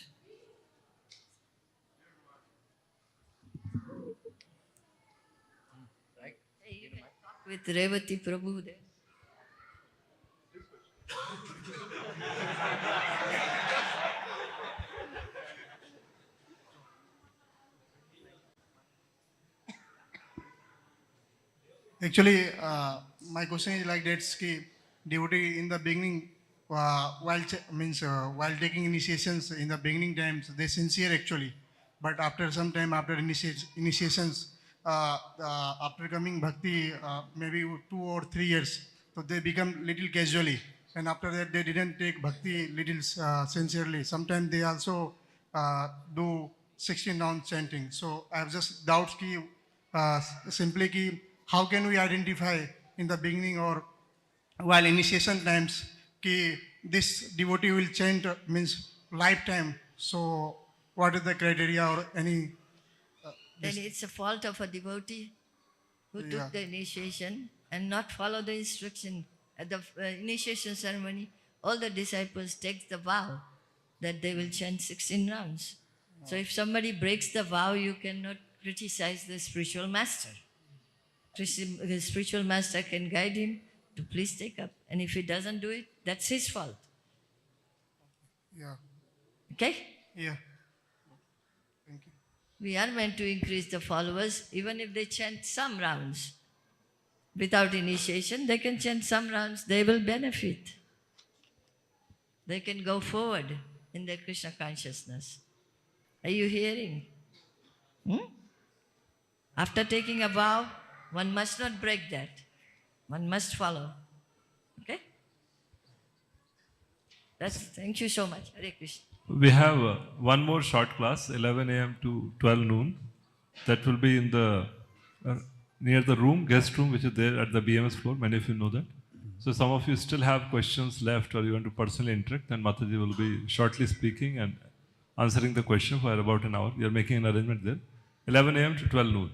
Hey, you can talk with Revati Prabhu there. Actually, my question is like that: कि devotee in the beginning, while taking initiations in the beginning times, they sincere actually, but after some time after initiations, after coming bhakti, maybe 2 or 3 years, so they become little casually, and after that they didn't take bhakti little sincerely. Sometimes they also do 16 round chanting. So I have just doubts ki simply ki how can we identify in the beginning or while initiation times ki this devotee will chant means lifetime. So what is the criteria or any? Then it's a fault of a devotee who Yeah. took the initiation and not follow the instruction. At the initiation ceremony, all the disciples take the vow that they will chant 16 rounds. So if somebody breaks the vow, you cannot criticize the spiritual master. The spiritual master can guide him to please take up. And if he doesn't do it, that's his fault. Yeah, Okay? yeah. Thank you. We are meant to increase the followers, even if they chant some rounds. Without initiation, they can chant some rounds, they will benefit. They can go forward in their Krishna consciousness. Are you hearing? After taking a vow, one must not break that. One must follow. Okay? Thank you so much. Hare Krishna. We have one more short class, 11 a.m. to 12 noon. That will be in the near the room, guest room, which is there at the BMS floor. Many of you know that. So some of you still have questions left or you want to personally interact, then Mataji will be shortly speaking and answering the question for about an hour. We are making an arrangement there. 11 a.m. to 12 noon.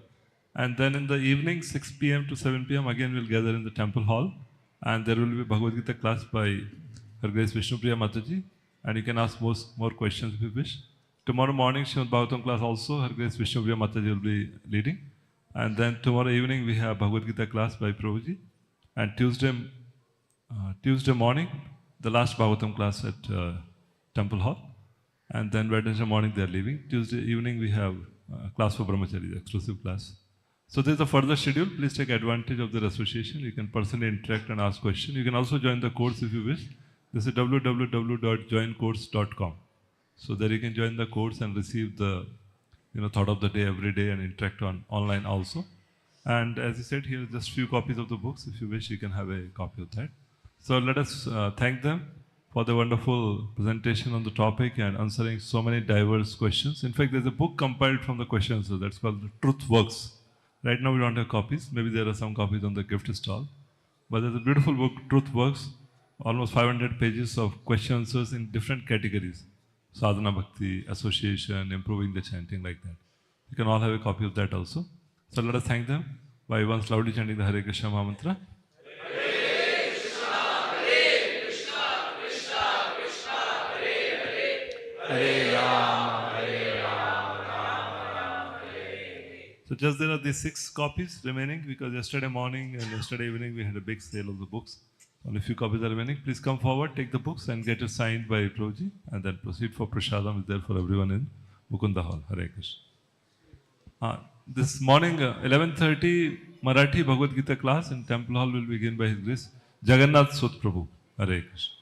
And then in the evening, 6 p.m. to 7 p.m. again we'll gather in the temple hall. And there will be Bhagavad Gita class by Her Grace Vishnupriya Mataji. And you can ask more questions if you wish. Tomorrow morning, Srimad Bhagavatam class also, Her Grace Vishnupriya Mataji will be leading. And then tomorrow evening, we have Bhagavad Gita class by Prabhuji. And Tuesday morning, the last Bhagavatam class at Temple Hall. And then Wednesday morning, they are leaving. Tuesday evening, we have class for Brahmachari, the exclusive class. So there is a further schedule. Please take advantage of their association. You can personally interact and ask questions. You can also join the course if you wish. This is www.joincourse.com. So there you can join the course and receive the thought of the day every day and interact online also. And as I said, here are just few copies of the books. If you wish, you can have a copy of that. So let us thank them for the wonderful presentation on the topic and answering so many diverse questions. In fact, there's a book compiled from the questions, so that's called Truth Works. Right now we don't have copies. Maybe there are some copies on the gift stall. But there's a beautiful book, Truth Works, almost 500 pages of question answers in different categories. Sadhana Bhakti, association, improving the chanting, like that. You can all have a copy of that also. So let us thank them by once loudly chanting the Hare Krishna Mahamantra. Hare Rama, So just there are these 6 copies remaining because yesterday morning and yesterday evening we had a big sale of the books. Only few copies are remaining. Please come forward, take the books and get it signed by Prabhuji and then proceed for Prasadam is there for everyone in Mukunda Hall. Hare Krishna. This morning, 11:30 Marathi Bhagavad Gita class in Temple Hall will begin by His Grace Jagannath Sut Prabhu. Hare Krishna.